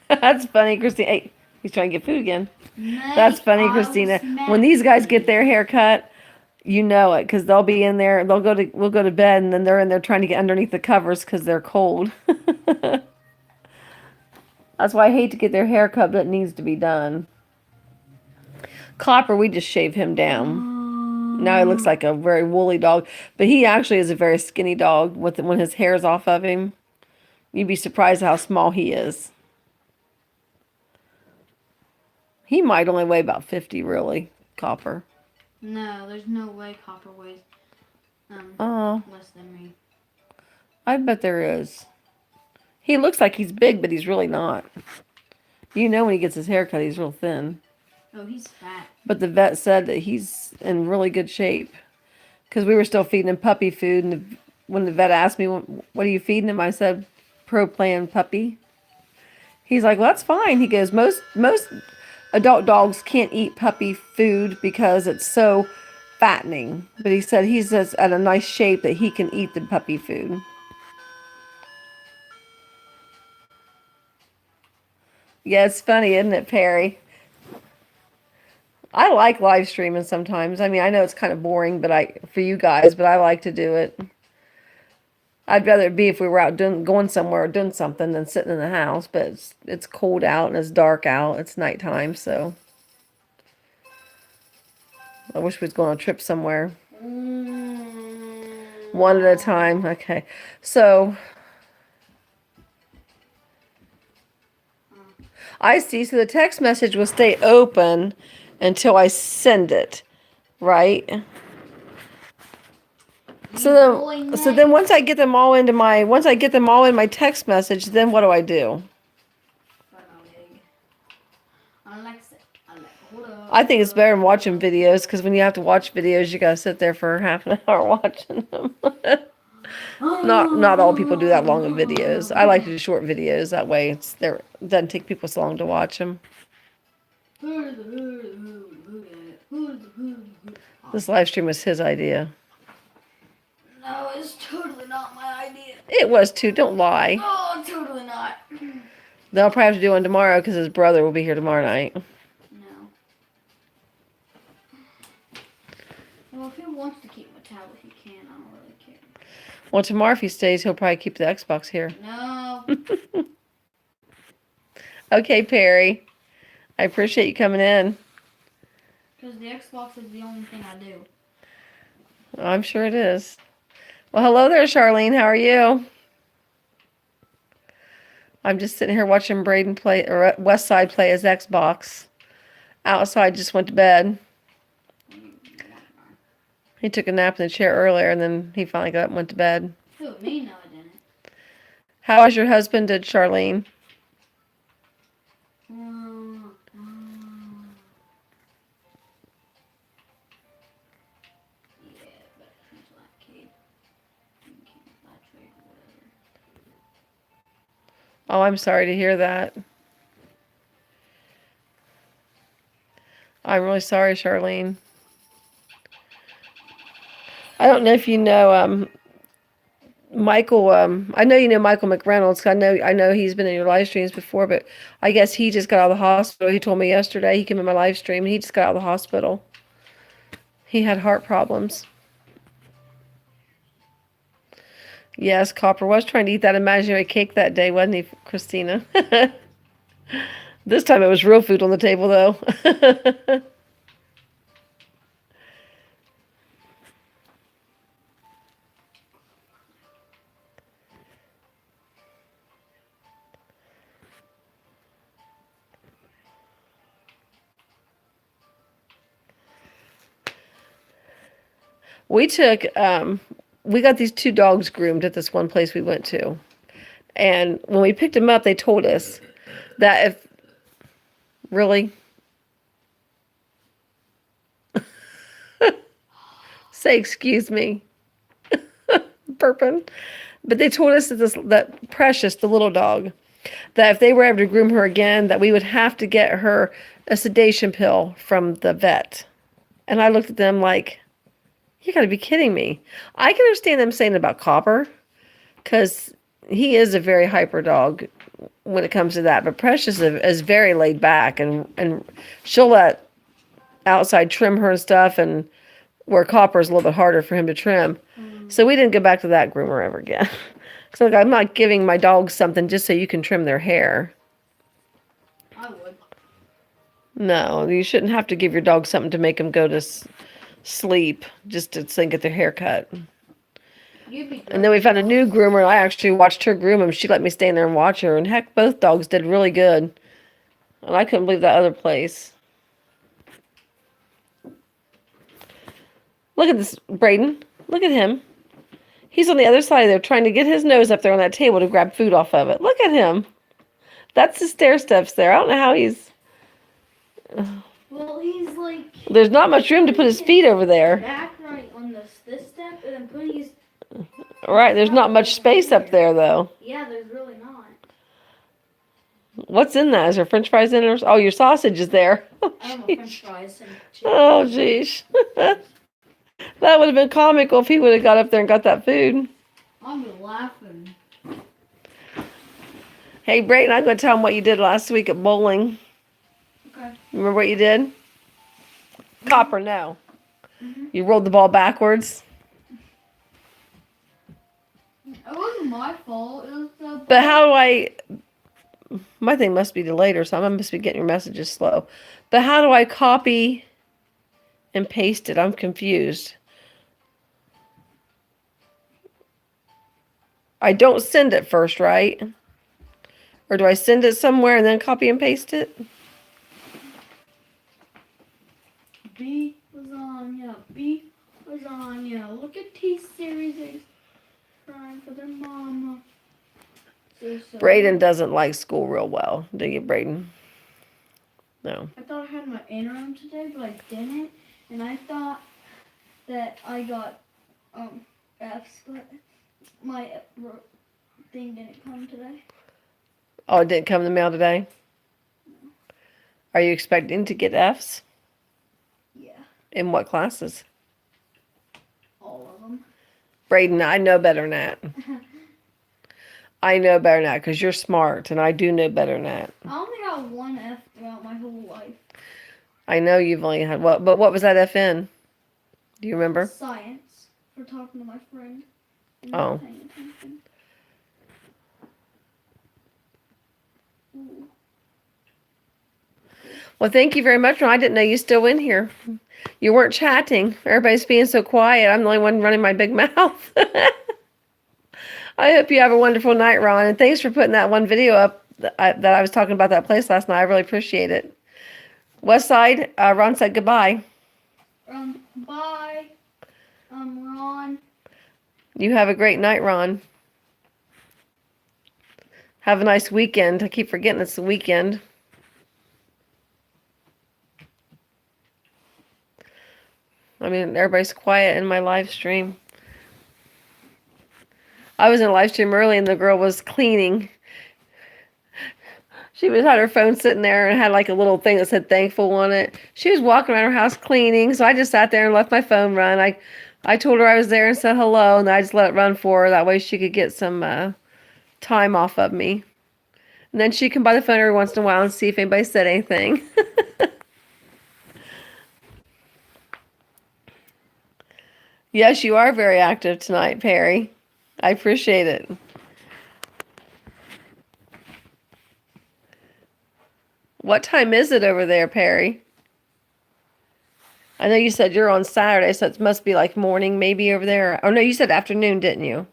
S1: That's funny, Christina. Hey, he's trying to get food again. That's funny, Christina. When these guys get their hair cut, you know it, because they'll be in there. We'll go to bed, and then they're in there trying to get underneath the covers because they're cold. That's why I hate to get their hair cut, but it needs to be done. Copper, we just shave him down. Now he looks like a very woolly dog, but he actually is a very skinny dog. When his hair's off of him, you'd be surprised how small he is. He might only weigh about 50, really, Copper.
S2: No, there's no way Copper weighs less than me.
S1: I bet there is. He looks like he's big, but he's really not. You know when he gets his hair cut, he's real thin.
S2: Oh, he's fat.
S1: But the vet said that he's in really good shape. Because we were still feeding him puppy food, and when the vet asked me, what are you feeding him? I said, Pro Plan puppy. He's like, well, that's fine. He goes, most adult dogs can't eat puppy food because it's so fattening. But he said he's just at a nice shape that he can eat the puppy food. Yeah, it's funny, isn't it, Perry? I like live streaming sometimes. I mean, I know it's kind of boring, for you guys, but I like to do it. I'd rather it be if we were out going somewhere or doing something than sitting in the house. But it's cold out and it's dark out. It's nighttime, so I wish we was going on a trip somewhere. One at a time. Okay, so I see. So the text message will stay open until I send it, right? So then once I get them all in my text message, then what do I do? I think it's better than watching videos, because when you have to watch videos, you gotta sit there for half an hour watching them. Not all people do that long of videos. I like to do short videos. That way it doesn't take people so long to watch them. This live stream was his idea.
S2: No, it's totally not my idea.
S1: It was too. Don't lie.
S2: Oh, totally not.
S1: They'll probably have to do one tomorrow because his brother will be here tomorrow night.
S2: No. Well, if he wants to keep my tablet, he can. I don't really care.
S1: Well, tomorrow if he stays, he'll probably keep the Xbox here.
S2: No.
S1: Okay, Perry. I appreciate you coming in.
S2: Because the Xbox is the only thing I do.
S1: I'm sure it is. Well, hello there, Charlene. How are you? I'm just sitting here watching Braden play, or Westside play his Xbox. Outside, just went to bed. He took a nap in the chair earlier, and then he finally got up and went to bed.
S2: Who, me? No, I didn't.
S1: How was your husband, did Charlene?
S2: Yeah, but he's like kid. He can't buy trade or whatever.
S1: Oh, I'm sorry to hear that. I'm really sorry, Charlene. I don't know if you know Michael. I know you know Michael McReynolds. I know he's been in your live streams before, but I guess he just got out of the hospital. He told me yesterday. He came in my live stream. And he just got out of the hospital. He had heart problems. Yes, Copper was trying to eat that imaginary cake that day, wasn't he, Christina? This time it was real food on the table, though. We got these 2 dogs groomed at this one place we went to. And when we picked them up, they told us that if, really? Say, excuse me. Burping. But they told us that Precious, the little dog, that if they were ever to groom her again, that we would have to get her a sedation pill from the vet. And I looked at them like, you gotta be kidding me. I can understand them saying about Copper, because he is a very hyper dog when it comes to that. But Precious is very laid back, and she'll let outside trim her and stuff, and where Copper is a little bit harder for him to trim. So we didn't go back to that groomer ever again. So like, I'm not giving my dogs something just so you can trim their hair.
S2: I would.
S1: No, you shouldn't have to give your dog something to make them go to sleep just to get their hair cut. And then we found a new groomer. I actually watched her groom him. She let me stand there and watch her. And heck, both dogs did really good. And I couldn't believe that other place. Look at this, Braden. Look at him. He's on the other side of there trying to get his nose up there on that table to grab food off of it. Look at him. That's the stair steps there. I don't know how he's...
S2: Well, he's like...
S1: There's not much room to put his feet over there.
S2: Back right on this step, and then putting his...
S1: Right, there's not much space up there, though.
S2: Yeah, there's really not.
S1: What's in that? Is there french fries in it? Oh, your sausage is there.
S2: I have a french fries and chicken.
S1: Oh, jeez. That would have been comical if he would have got up there and got that food.
S2: I'm laughing.
S1: Hey, Brayton, I'm going to tell him what you did last week at bowling.
S2: Okay.
S1: Remember what you did? Copper, no. You rolled the ball backwards.
S2: It wasn't my fault. It was the...
S1: But how do I... My thing must be delayed or something. I must be getting your messages slow. But how do I copy and paste it? I'm confused. I don't send it first, right? Or do I send it somewhere and then copy and paste it?
S2: B lasagna. B lasagna. Look at T-Series. They're crying for their mama.
S1: Braden doesn't like school real well. Do you, Braden? No.
S2: I thought I had my interim today, but I didn't. And I thought that I got F's, but my thing didn't come today.
S1: Oh, it didn't come in the mail today? Are you expecting to get Fs?
S2: Yeah,
S1: In what classes?
S2: all of them.
S1: Braden, I know better than that. I know better than that because you're smart, and I do know better than that.
S2: I only got one F throughout my whole life.
S1: I know you've only had but what was that F in? Do you remember?
S2: Science. For talking to my friend. And
S1: Oh.
S2: not paying attention. Ooh.
S1: Well, thank you very much. I didn't know you still in here. You weren't chatting. Everybody's being so quiet. I'm the only one running my big mouth. I hope you have a wonderful night, Ron. And thanks for putting that one video up that I was talking about that place last night. I really appreciate it. Westside, Ron said goodbye.
S2: Bye. Ron.
S1: You have a great night, Ron. Have a nice weekend. I keep forgetting it's the weekend. I mean, everybody's quiet in my live stream. I was in a live stream early and the girl was cleaning. She had her phone sitting there and had like a little thing that said thankful on it. She was walking around her house cleaning, so I just sat there and left my phone run. I told her I was there and said hello, and I just let it run for her. That way she could get some time off of me. And then she can buy the phone every once in a while and see if anybody said anything. Yes, you are very active tonight, Perry. I appreciate it. What time is it over there, Perry? I know you said you're on Saturday, so it must be like morning maybe over there. Oh, no, you said afternoon, didn't you?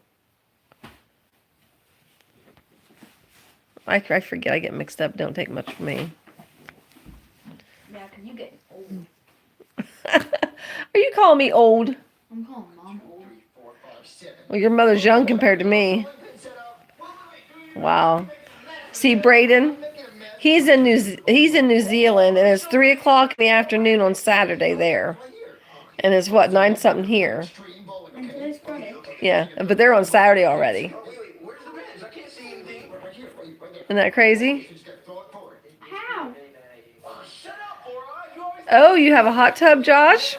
S1: I forget. I get mixed up. Don't take much from me.
S2: Yeah, because you get old.
S1: Are you calling me old?
S2: I'm calling Mom old.
S1: Well, your mother's young compared to me. Wow. See, Braden, he's in New Zealand, and it's 3 o'clock in the afternoon on Saturday there, and it's what 9-something here.
S2: And today's Friday.
S1: Yeah, but they're on Saturday already. Isn't that crazy?
S2: How?
S1: Oh, you have a hot tub, Josh?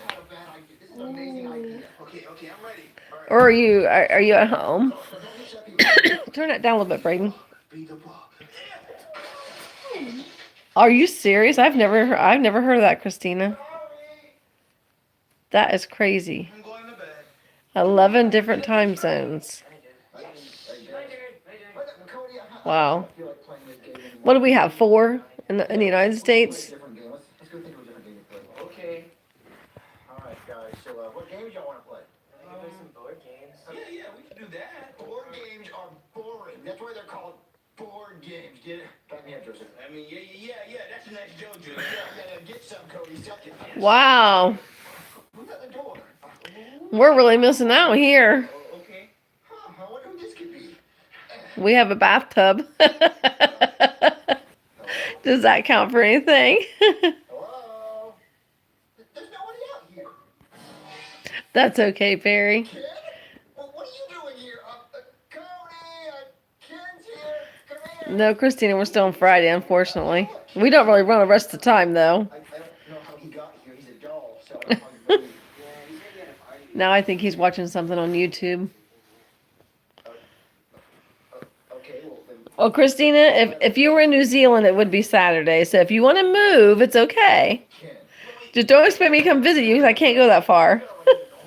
S2: Ooh.
S1: Or are you at home? Turn that down a little bit, Braden. Are you serious? I've never heard of that, Christina. That is crazy. 11 different time zones. Wow. What do we have? 4 in the United States?
S4: Okay. Alright, guys, so what games y'all want to play? I can play some board games. Yeah, we can do that. Board games are boring. That's why they're called board games. Get it? Got me Joseph. I mean, yeah. That's a nice joke, Joseph. Yeah, get some, Cody. Suck it.
S1: Wow.
S4: Who's at the door?
S1: We're really missing out here.
S4: Okay. Huh, I wonder who this could be.
S1: We have a bathtub. Does that count for anything?
S4: Hello? There's nobody out here.
S1: That's okay, Perry.
S4: Kid? Well, what are you doing here? Cody, Ken's here. Come here.
S1: No, Christina, we're still on Friday, unfortunately. We don't really run the rest of the time, though.
S4: I don't know how he got here. He's a doll, so I don't know how he
S1: Now I think he's watching something on YouTube.
S4: Okay, well then.
S1: Well, Christina, if you were in New Zealand, it would be Saturday. So if you want to move, it's okay.
S4: Ken.
S1: Just don't expect me to come visit you because I can't go that far.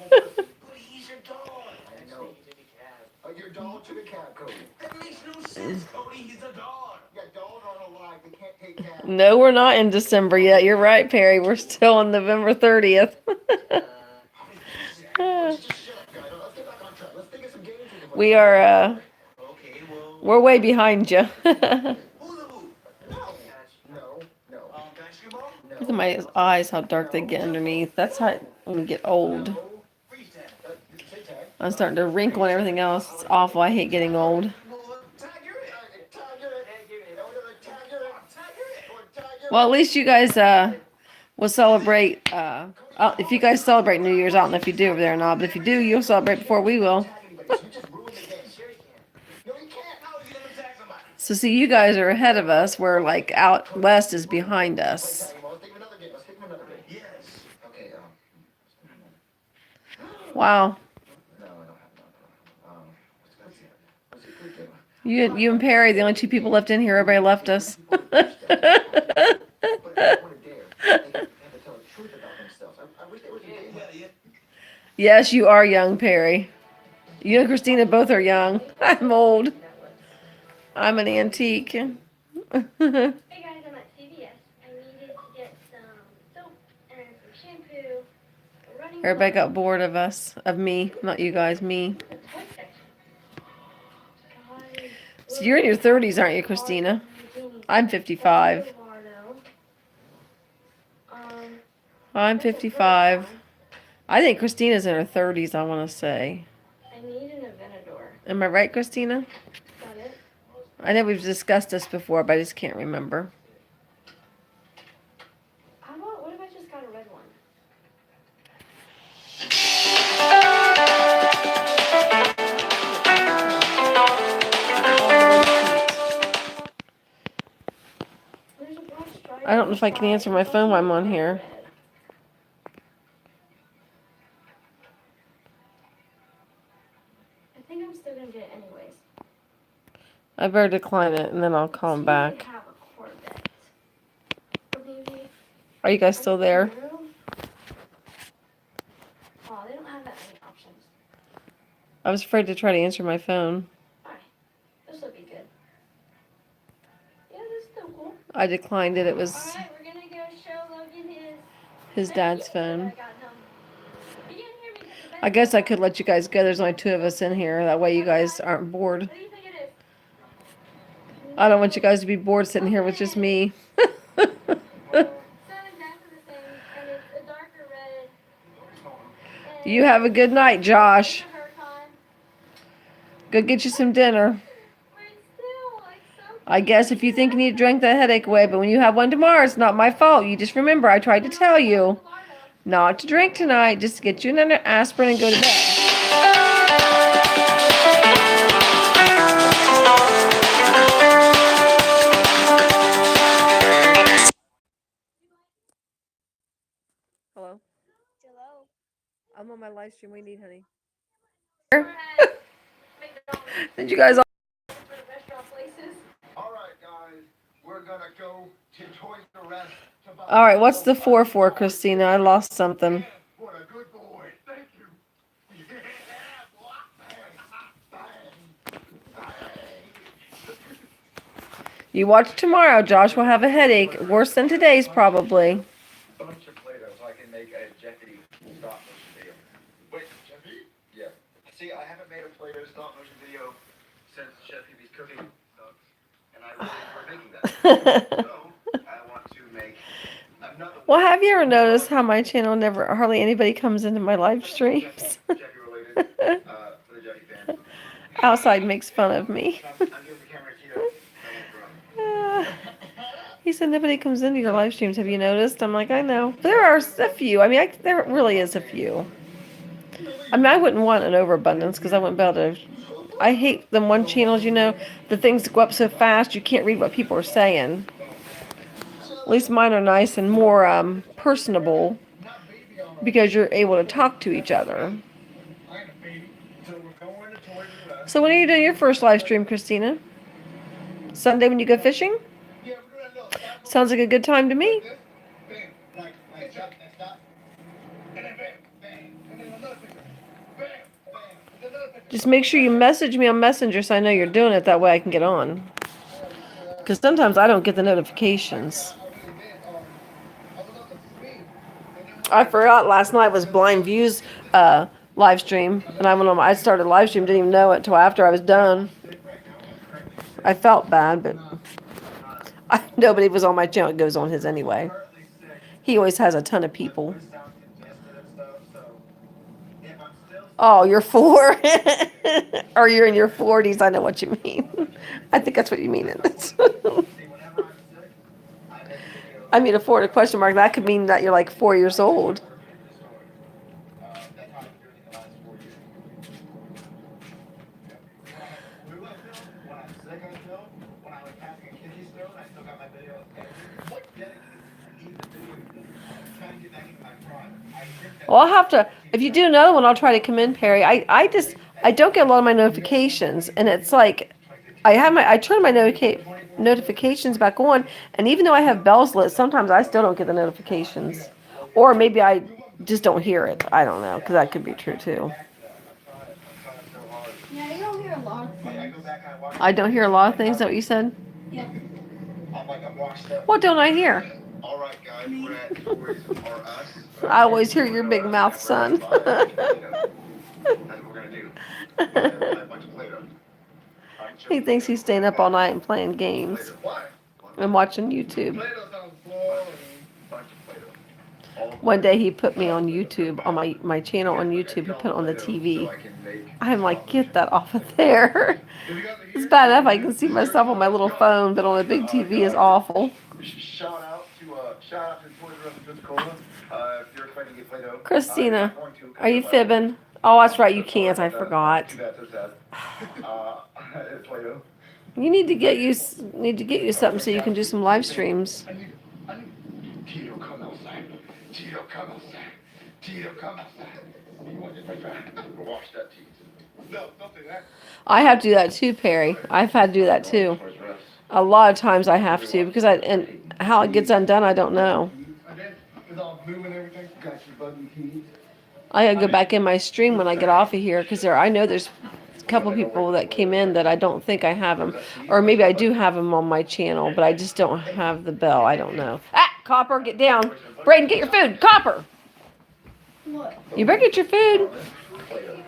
S4: But he's a doll. I know. Your doll to the cab, Cody. That makes no sense, Cody. He's a dog. Yeah, dolls aren't alive. They can't take cabs.
S1: No, we're not in December yet. You're right, Perry. We're still on November 30th.
S4: Just shut up, guys. Let's get back on track. Let's think of some games we can play.
S1: We are,
S4: Okay, well.
S1: we're way behind you.
S4: Hula hoop. No. Basketball? No.
S1: Look at my eyes, how dark they get underneath. That's how when we get old.
S4: No. Freeze tag. Say tag.
S1: I'm starting to wrinkle and everything else. It's awful. I hate getting old.
S4: Tag your it. Tag your it. Tag your it. Tag your it.
S1: Well, at least you guys will celebrate. If you guys celebrate New Year's, I don't know if you do over there or not, but if you do, you'll celebrate before we will.
S4: You just ruined the game. Sure you can. No, you can't. How is he gonna tag somebody?
S1: So see, you guys are ahead of us, where like out west is behind us.
S4: Let's think of another game. Let's think of another game. Yes. Okay.
S1: Wow.
S4: No, I don't have none. What's a good game?
S1: You and Perry, the only two people left in here. Everybody left us.
S4: But they don't want to dare. They have to tell the truth about themselves. I wish there was a game.
S1: Yes, you are young, Perry. You and Christina both are young. I'm old. I'm an antique.
S5: Hey guys, I'm at CVS. I needed to get some soap and some shampoo, a running
S1: Everybody
S5: glove,
S1: got bored of us, of me, not you guys, me.
S5: a toy section. Guys,
S1: So you're in your 30s, aren't you, Christina? I'm 55. I'm 55. I think Christina's in her 30s, I want to say.
S5: I need an Aventador.
S1: Am I right, Christina?
S5: Is that it?
S1: I know we've discussed this before, but I just can't remember.
S5: How about, what if I just got a red one? There's a broad stripe
S1: I don't know if I can answer my phone while I'm on here.
S5: I think I'm still gonna get it anyways.
S1: I better decline it, and then I'll call him back.
S5: They have a Corvette. Or maybe
S1: Are you guys still there?
S5: Oh, they don't have that many options.
S1: I was afraid to try to answer my phone.
S5: Alright, this will be good. Yeah, this is still cool.
S1: I declined it. It was
S5: Alright, we're gonna go show Logan
S1: his dad's phone.
S5: I got him. He didn't hear me 'cause the
S1: I guess I could let you guys go. There's only two of us in here. That way you guys aren't bored.
S5: What do you think it is?
S1: I don't want you guys to be bored sitting here with just me.
S5: It's not exactly the same, and it's a darker red. And
S1: You have a good night, Josh.
S5: it's her time,
S1: Go get you some dinner.
S5: but it's still like so
S1: I guess if you think you need to drink that headache away, but when you have one tomorrow, it's not my fault. You just remember I tried to tell you not to drink tonight. Just get you another aspirin and go to bed. Hello?
S5: Hello.
S1: I'm on my live stream. What do you need, honey?
S5: McDonald's
S1: Did you guys all...
S5: for the restaurant places.
S4: All right, guys. We're gonna go to Toys R Us.
S1: All right, what's the 4 for, Christina? I lost something.
S4: What a good boy. Thank you. Yeah,
S1: You watch tomorrow. Josh will have a headache. Worse than today's, probably.
S4: bunch of Play-Doh so I can make a Jeffy stop motion video. Wait, Jeffy? Yeah. See, I haven't made a Play-Doh stop motion video since Chef Phoebe's cooking sucks, and I really enjoy making that. So, I want to make another
S1: Well, have you ever noticed how my channel hardly anybody comes into my live streams?
S4: Jeffy related for the Jeffy fans.
S1: Outside makes fun of me.
S4: I'm giving the camera to you.
S1: He said nobody comes into your live streams. Have you noticed? I'm like, I know. There are a few. I mean, there really is a few. I mean, I wouldn't want an overabundance because I wouldn't be able to. I hate them one channels, the things go up so fast you can't read what people are saying. At least mine are nice and more personable because you're able to talk to each other. So when are you doing your first live stream, Christina? Sunday when you go fishing? Sounds like a good time to me. Just make sure you message me on Messenger so I know you're doing it. That way I can get on. Because sometimes I don't get the notifications. I forgot last night was Blind Views live stream. And I started live stream, didn't even know it till after I was done. I felt bad, but nobody was on my channel. It goes on his anyway. He always has a ton of people. Oh, you're 4? Or you're in your 40s. I know what you mean. I think that's what you mean. I mean, a 4 question mark. That could mean that you're like 4 years old. Well, I'll have to. If you do another one, I'll try to come in, Perry. I don't get a lot of my notifications, and it's like I turn my notifications back on, and even though I have bells lit, sometimes I still don't get the notifications, or maybe I just don't hear it. I don't know, because that could be true too.
S2: Yeah, you don't hear a lot of things.
S1: I don't hear a lot of things. Is that what you said?
S2: Yep.
S1: What don't I hear?
S4: All right, guys, we're at Toys R Us.
S1: I always hear your big mouth, son.
S4: That's what we're gonna do. We're gonna buy a bunch of Play-Doh.
S1: He thinks he's staying up all night and playing games
S4: Why?
S1: and watching YouTube.
S4: Play-Doh sounds boring. Bunch of Play-Doh.
S1: One day he put me on YouTube, on my channel on YouTube, he put it on the TV. I'm like, get that off of there. It's bad enough I can see myself on my little phone, but on a big TV is awful.
S4: Shout out to Toys R Us in Pensacola. If you're expecting to get Play-Doh,
S1: Christina, are you fibbing? Oh, that's right, you can't. I forgot.
S4: Too bad, so sad. Play-Doh.
S1: You need to get you something so you can do some live streams.
S4: I need Tito, come outside. Tito, come outside. Tito, come outside. You want to get back? Wash that teeth. No, don't say that.
S1: I have to do that too, Perry. I've had to do that too. A lot of times I have to because and how it gets undone, I don't know.
S4: It's all blue and everything. Got your button keys.
S1: I gotta go back in my stream when I get off of here because I know there's a couple people that came in that I don't think I have them, or maybe I do have them on my channel, but I just don't have the bell. I don't know. Ah, Copper, get down. Brayden, get your food. Copper,
S2: What?
S1: you better get your food.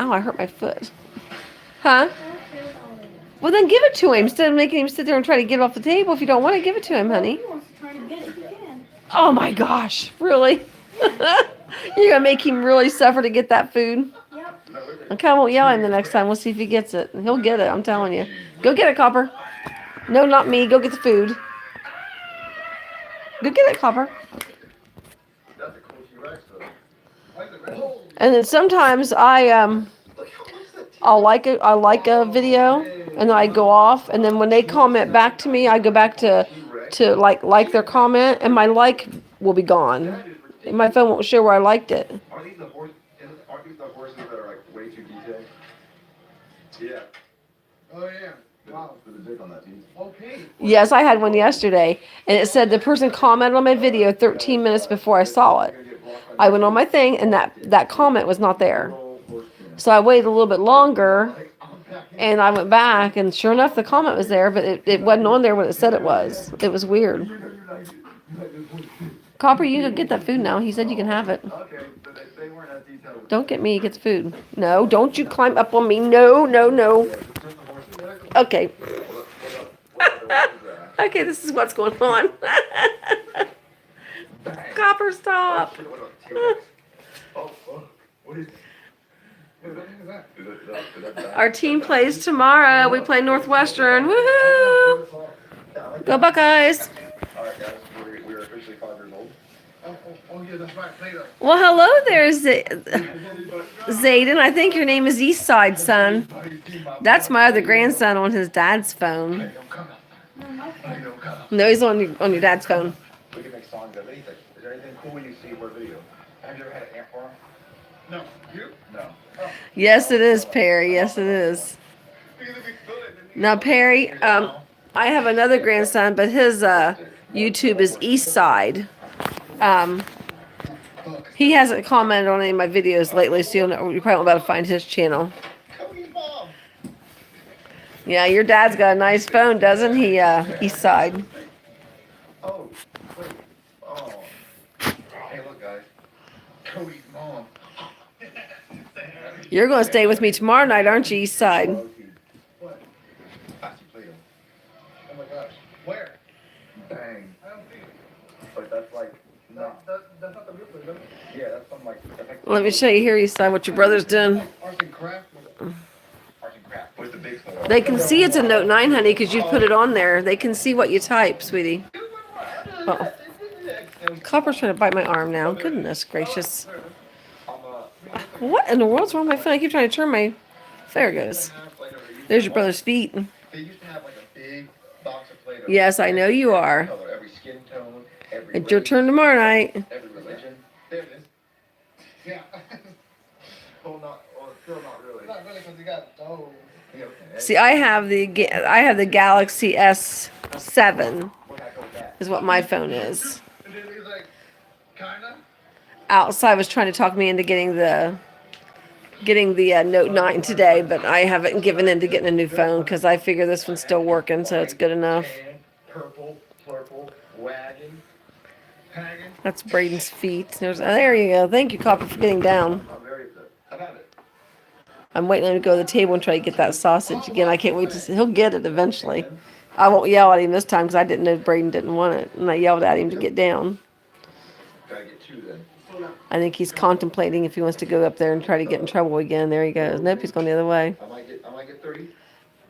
S1: Oh, I hurt my foot. Huh? Well, then give it to him instead of making him sit there and try to get it off the table. If you don't want to, give it to him, honey.
S2: He wants to try to get it. He can.
S1: Oh my gosh, really? You're gonna make him really suffer to get that food?
S2: Yep.
S1: Okay, I won't yell at him the next time. We'll see if he gets it. He'll get it, I'm telling you. Go get it, Copper. No, not me. Go get the food. Go get it, Copper.
S4: That's a cool T-Rex, though. Why is it red?
S1: And then sometimes I'll like a video, and then I go off, and then when they comment back to me, I go back to like their comment, and my like will be gone. And my phone won't show where I liked it.
S4: Aren't these the horses that are like way too detailed? Yeah. Oh yeah. Wow. There's a dick on that teeth. Okay.
S1: Yes, I had one yesterday, and it said the person commented on my video 13 minutes before I saw it. I went on my thing, and that comment was not there. So I waited a little bit longer, and I went back, and sure enough, the comment was there, but it wasn't on there when it said it was. It was weird. Copper, you can go get that food now. He said you can have it.
S4: Okay, but they weren't as detailed.
S1: Don't get me, he gets food. No, don't you climb up on me. No, no, no. Okay. Okay, this is what's going on. Copper, stop.
S4: What is that?
S1: Our team plays tomorrow. We play Northwestern. Woohoo! Go Buckeyes!
S4: All right, guys, we're officially 5 years old. Oh, yeah, that's right. Play-Doh.
S1: Well, hello there, Zayden. I think your name is Eastside, son. That's my other grandson on his dad's phone.
S2: No, my phone.
S1: No, he's on your dad's phone.
S4: We can make songs of anything. Is there anything cool you see for a video? Have you ever had an ant farm? No. You? No. Oh.
S1: Yes, it is, Perry. Yes, it is. Now, Perry, I have another grandson, but his YouTube is Eastside. He hasn't commented on any of my videos lately, so you probably won't be able to find his channel. Yeah, your dad's got a nice phone, doesn't he, Eastside?
S4: Oh, wait. Oh. Hey, look, guys. Cody's mom.
S1: You're going to stay with me tomorrow night, aren't you, Eastside?
S4: What? I see Play-Doh. Oh my gosh. Where? Bang. I don't see it. But that's like, no. That's not the real Play-Doh. Yeah, that's something like.
S1: Let me show you here, Eastside, what your brother's doing.
S4: Arts and craft. Arts and craft. Where's the big one?
S1: They can see it's a Note 9, honey, because you put it on there. They can see what you type, sweetie. Oh. Copper's trying to bite my arm now. Goodness gracious. What in the world's wrong with my phone? I keep trying to turn my... There it goes. There's your brother's feet.
S4: They used to have like a big box of Play-Doh.
S1: Yes, I know you are.
S4: Every skin tone, every
S1: It's your
S4: race,
S1: turn tomorrow night.
S4: every religion. They Well, still not really. Not really, because you got those. Yeah, okay.
S1: See, I have the Galaxy S7 is what my phone is.
S4: And then he's like, kinda.
S1: Outside was trying to talk me into getting the Note 9 today, but I haven't given in to getting a new phone because I figure this one's still working, so it's good enough.
S4: Purple, purple, wagon, hagging.
S1: That's Braden's feet. There you go. Thank you, Copper, for getting down.
S4: I'm very upset. I've had it.
S1: I'm waiting on him to go to the table and try to get that sausage again. I can't wait to see. He'll get it eventually. I won't yell at him this time because I didn't know Braden didn't want it, and I yelled at him to get down.
S4: Gotta get two then.
S1: I think he's contemplating if he wants to go up there and try to get in trouble again. There he goes. Nope, he's going the other way.
S4: I might get 30.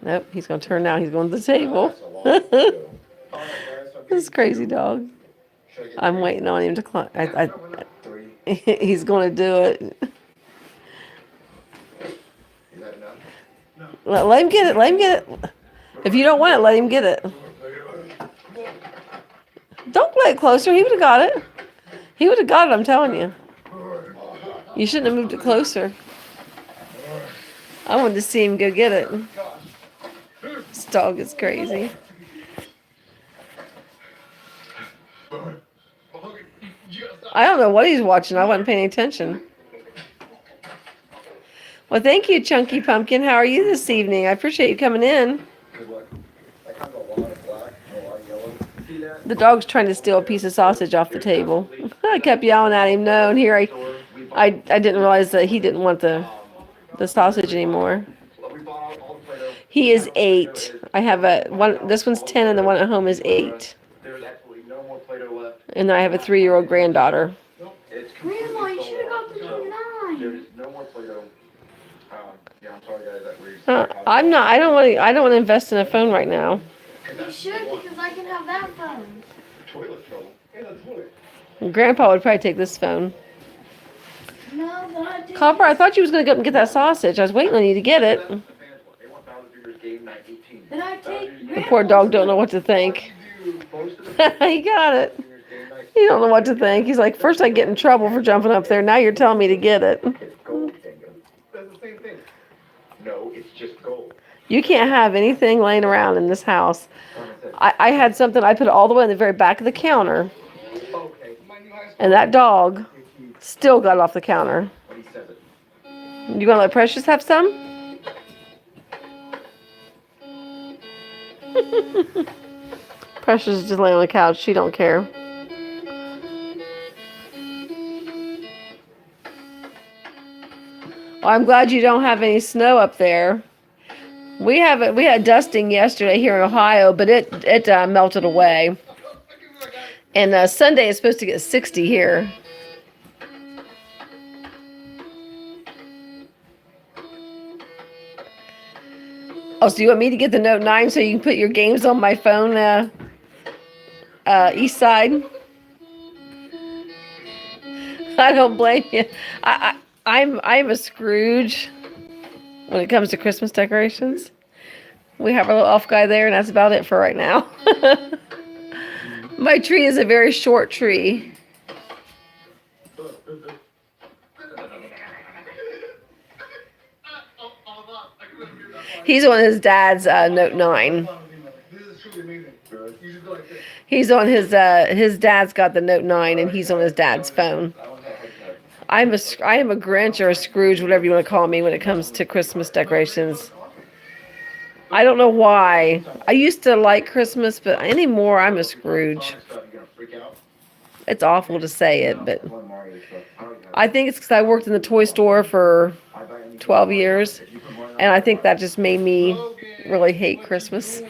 S1: Nope, he's going to turn now. He's going to the table.
S4: That's a long way to go. All right, guys, so
S1: This is crazy dog.
S4: should I get
S1: I'm
S4: 30?
S1: waiting on him to climb.
S4: Three.
S1: He's going to do it.
S4: Is that enough?
S1: Let him get it. Let him get it. If you don't want it, let him get it. Don't play it closer. He would have got it. He would have got it, I'm telling you. You shouldn't have moved it closer. I wanted to see him go get it. This dog is crazy. I don't know what he's watching. I wasn't paying attention. Well, thank you, Chunky Pumpkin. How are you this evening? I appreciate you coming in.
S4: Good luck. Like I'm a lot of black, a lot of yellow. See that?
S1: The dog's trying to steal a piece of sausage off the table. I kept yelling at him. No, and here I didn't realize that he didn't want the sausage anymore.
S4: We bought all the Play-Doh.
S1: He is 8. I have one. This one's 10, and the one at home is 8.
S4: There's absolutely no more Play-Doh left.
S1: And I have a 3-year-old granddaughter.
S4: It's completely
S2: Grandma, you
S4: sold
S2: should have
S4: out.
S2: got the
S4: So,
S2: Note 9.
S4: there's no more Play-Doh. Yeah, I'm sorry guys that we're.
S1: I'm not. I don't want to invest in a phone right now.
S2: You should, because I can have that phone.
S4: Toilet trouble. Yeah, the toilet.
S1: Grandpa would probably take this phone.
S2: No, but I did.
S1: Copper, I thought you was gonna go up and get that sausage. I was waiting on you to get it.
S4: That's what the fans want. They want Bowser Jr.'s game night 18.
S2: Did I take
S1: The poor dog don't know what to think.
S4: Most of the
S1: He got it.
S4: Jr.'s game night.
S1: He don't know what to think. He's like, first I get in trouble for jumping up there. Now you're telling me to get it.
S4: It's gold, Tango. That's the same thing. No, it's just gold.
S1: You can't have anything laying around in this house. I had something, I put it all the way in the very back of the counter,
S4: Okay. My new high school.
S1: and that dog still got off the counter.
S4: When he says it.
S1: You gonna let Precious have some? Precious is just laying on the couch. She don't care. Well, I'm glad you don't have any snow up there. We had dusting yesterday here in Ohio, but it melted away. And Sunday is supposed to get 60 here. Oh, so you want me to get the Note 9 so you can put your games on my phone, East Side? I don't blame you. I'm a Scrooge when it comes to Christmas decorations. We have our little elf guy there, and that's about it for right now. My tree is a very short tree. He's on his dad's Note 9.
S4: This is truly amazing. You should go like this.
S1: He's on his dad's got the Note 9, and he's on his dad's phone. I am a Grinch or a Scrooge, whatever you want to call me, when it comes to Christmas decorations. I don't know why. I used to like Christmas, but anymore I'm a Scrooge. It's awful to say it, but I think it's because I worked in the toy store for 12 years, and I think that just made me really hate Christmas.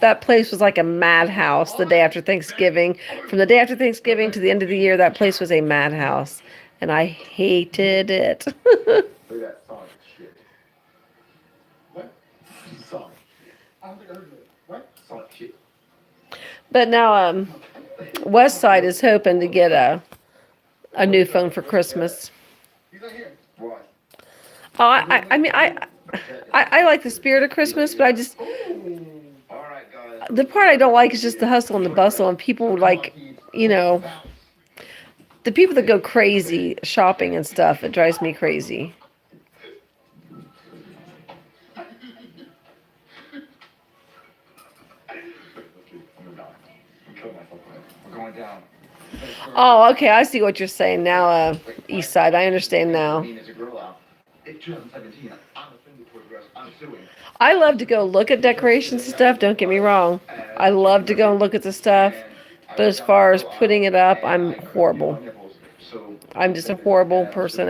S1: That place was like a madhouse the day after Thanksgiving. From the day after Thanksgiving to the end of the year, that place was a madhouse, and I hated it.
S4: Look at that Sonic shit. What? Sonic. I don't think I heard that. What? Sonic shit.
S1: But now, Westside is hoping to get a new phone for Christmas.
S4: He's not here. Why?
S1: Oh, I mean, I like the spirit of Christmas, but I just,
S4: All right, guys.
S1: the part I don't like is just the hustle and the bustle, and people like, you know, the people that go crazy shopping and stuff. It drives me crazy. Oh, okay. I see what you're saying now. East Side. I understand now. I love to go look at decorations and stuff. Don't get me wrong. I love to go and look at the stuff. But as far as putting it up, I'm horrible. I'm just a horrible person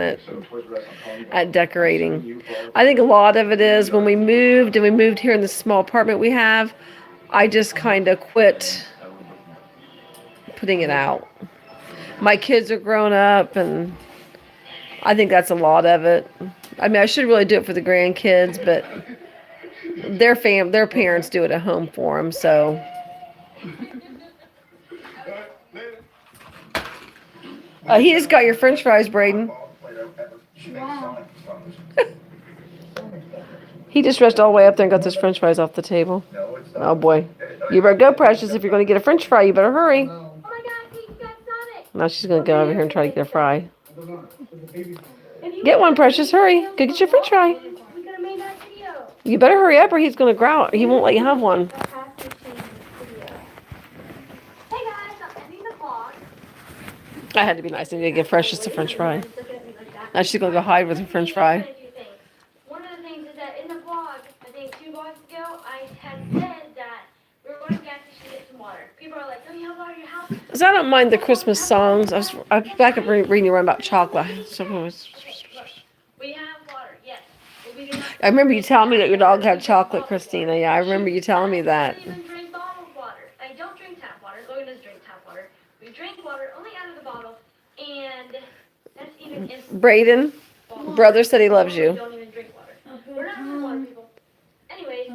S1: at decorating. I think a lot of it is when we moved here in this small apartment we have, I just kind of quit putting it out. My kids are grown up, and I think that's a lot of it. I mean, I should really do it for the grandkids, but their parents do it at home for them, so. He just got your French fries, Braden.
S2: Wow.
S1: He just rushed all the way up there and got those French fries off the table. Oh boy, you better go, Precious. If you're going to get a French fry, you better hurry.
S5: Oh my God, you got Sonic.
S1: Now she's going to go over here and try to get a fry. Get one, Precious. Hurry. Go get your French fry.
S5: We could have made that video.
S1: You better hurry up or he's going to growl. He won't let you have one.
S5: I have to change this video. Hey guys, I'm ending the vlog.
S1: I had to be nice. I need to give Precious a French fry. Now she's going to go hide with her French fry.
S5: One of the things is that in the vlog, I think 2 vlogs ago, I had said that we were going to gas station to get some water. People are like, don't you have water at your house?
S1: Because I don't mind the Christmas songs. I was back up reading you about chocolate.
S5: We have water, yes. But we do not.
S1: I remember you telling me that your dog had chocolate, Christina. Yeah, I remember you telling me that.
S5: I don't even drink bottled water. I don't drink tap water. Logan doesn't drink tap water. We drink water only out of the bottle, and that's even if
S1: Braden, brother said he loves
S5: we
S1: you.
S5: don't even drink water. We're not water people. Anyways,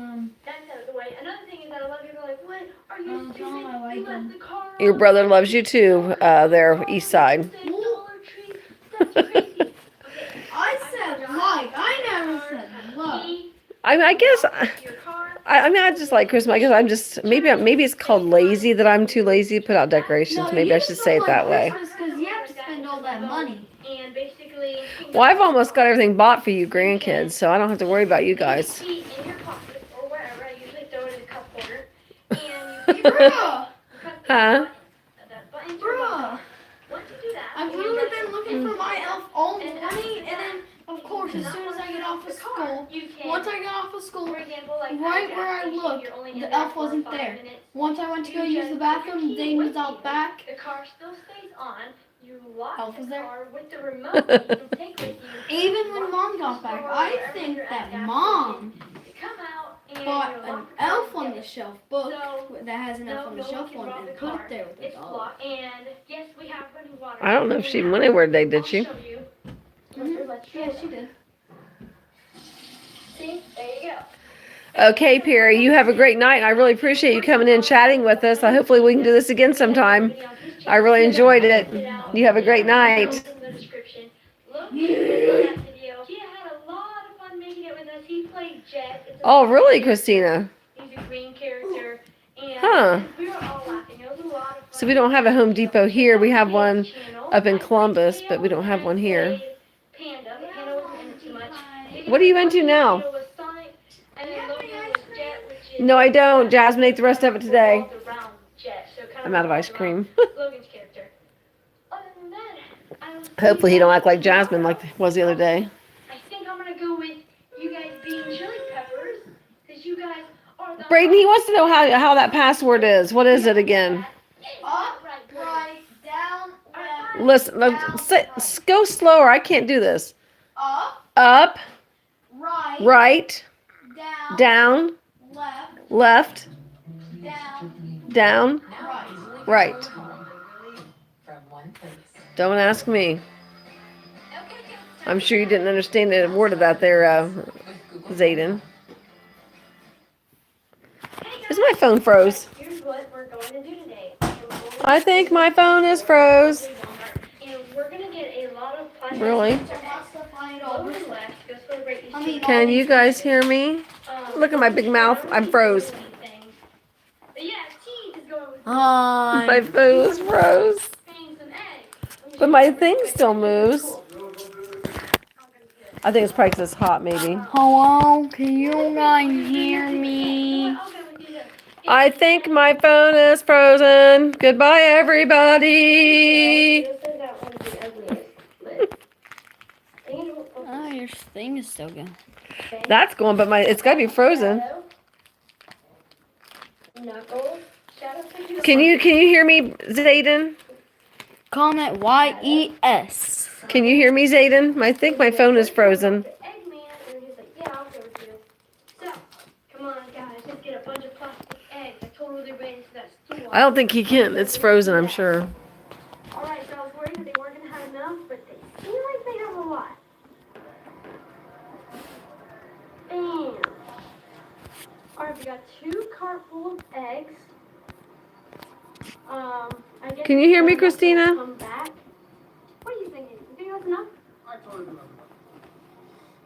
S5: that's out of the way. Another thing is that a lot of people are like, what? Are you stupid? You left the car
S1: Your
S5: on.
S1: brother loves you too, there, East Side.
S5: Say Dollar Tree. That's crazy. Okay.
S2: I said like. I never said love.
S5: He
S1: I mean, I guess,
S5: left your car.
S1: I mean, I just like Christmas. I guess I'm just, maybe it's called lazy that I'm too lazy to put out decorations. Maybe I should say it that way.
S2: Because you have to spend all that money.
S5: And basically,
S1: Well, I've almost got everything bought for you grandkids, so I don't have to worry about you guys.
S5: Key in your pocket or wherever. I usually throw it in the cup holder. And you
S2: Bruh!
S1: Huh?
S5: that button to your
S2: Bruh!
S5: button. Once you do that,
S2: I've literally been looking for my elf all morning, and then, of course, as soon as I get off of school,
S5: you can,
S2: once I get off of school,
S5: for example, like
S2: right
S5: at a
S2: where I
S5: gas station,
S2: looked,
S5: you're only in
S2: the
S5: there
S2: elf
S5: for
S2: wasn't
S5: 5
S2: there.
S5: minutes.
S2: Once I went to go
S5: You
S2: use
S5: just
S2: the
S5: put your
S2: bathroom,
S5: key
S2: Dane
S5: with
S2: was out
S5: you.
S2: back.
S5: The car still stays on. You lock
S2: Elf
S5: the
S2: was there.
S5: car with the remote that you can take with you.
S2: Even when Mom got back, I think that Mom
S5: You come out and
S2: bought
S5: you
S2: an
S5: lock the car
S2: elf on the
S5: together.
S2: shelf book
S5: So,
S2: that has an elf on the
S5: no one
S2: shelf
S5: can
S2: one
S5: rob
S2: and
S5: the
S2: put
S5: car.
S2: it there with
S5: It's
S2: a dollar.
S5: locked. And yes, we have running water.
S1: I don't know if she even went anywhere today, did she?
S5: I'll show you.
S2: Yeah, she did.
S5: See, there you go.
S1: Okay, Perry, you have a great night. And I really appreciate you coming in and chatting with us. Hopefully we can do this again sometime. I really enjoyed it. You have a great night.
S5: In the description. Look at that video. He had a lot of fun making it with us. He played Jet. It's a
S1: Oh, really, Christina?
S5: He's a green character. And
S1: Huh.
S5: we were all laughing. It was a lot of fun.
S1: So we don't have a Home Depot here. We have one up in Columbus, but we don't have one here.
S5: Panda. The panda wasn't in it too much.
S1: What are you into now?
S5: Panda was Sonic, and then Logan was Jet, which is
S1: No, I don't. Jasmine ate the rest of it today.
S5: the round Jet, so kind
S1: I'm out of ice cream.
S5: Logan's character. Other than that, I don't
S1: Hopefully he don't act like Jasmine like he was the other day.
S5: I think I'm gonna go with you guys being chili peppers, because you guys are the
S1: Braden, he wants to know how that password is. What is it again?
S2: Up, right, down, left,
S1: Listen, go slower. I can't do this.
S2: up,
S1: Up,
S2: right,
S1: right,
S2: down,
S1: down,
S2: left,
S1: left,
S2: down,
S1: down,
S2: right.
S1: right. Don't ask me. I'm sure you didn't understand a word of that there, Zayden. Is my phone froze?
S5: Here's what we're going to do today.
S1: I think my phone is froze.
S5: And we're gonna get a lot of plastic.
S1: Really?
S5: Logan left. Go celebrate Easter.
S2: I mean,
S1: Can you guys hear me? Look at my big mouth. I'm froze.
S5: But yeah, T is going with
S1: My phone is froze.
S5: banging some eggs.
S1: But my thing still moves. I think it's probably 'cause it's hot, maybe.
S2: Hello, can you guys hear me?
S5: I'll go with you then.
S1: I think my phone is frozen. Goodbye, everybody.
S5: It says that one's the ugliest, but Angel.
S2: Oh, your thing is still going.
S1: That's going, but it's got to be frozen.
S5: Shadow. Knuckles. Shadow.
S1: Can you hear me, Zayden?
S2: Comment YES.
S1: Can you hear me, Zayden? I think my phone is frozen.
S5: Eggman, and he's like, yeah, I'll go with you. So, come on, guys, let's get a bunch of plastic eggs. I totally ran into that store.
S1: I don't think he can. It's frozen, I'm sure.
S5: All right, so I was worried that they weren't gonna have enough, but they seem like they have a lot. Bam. All right, we got 2 cart full of eggs. I guess
S1: Can you hear me,
S5: the nuts will
S1: Christina?
S5: come back. What are you thinking? You think that's enough?
S4: I told you.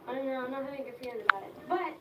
S5: I don't know. I'm not having a good feeling about it. But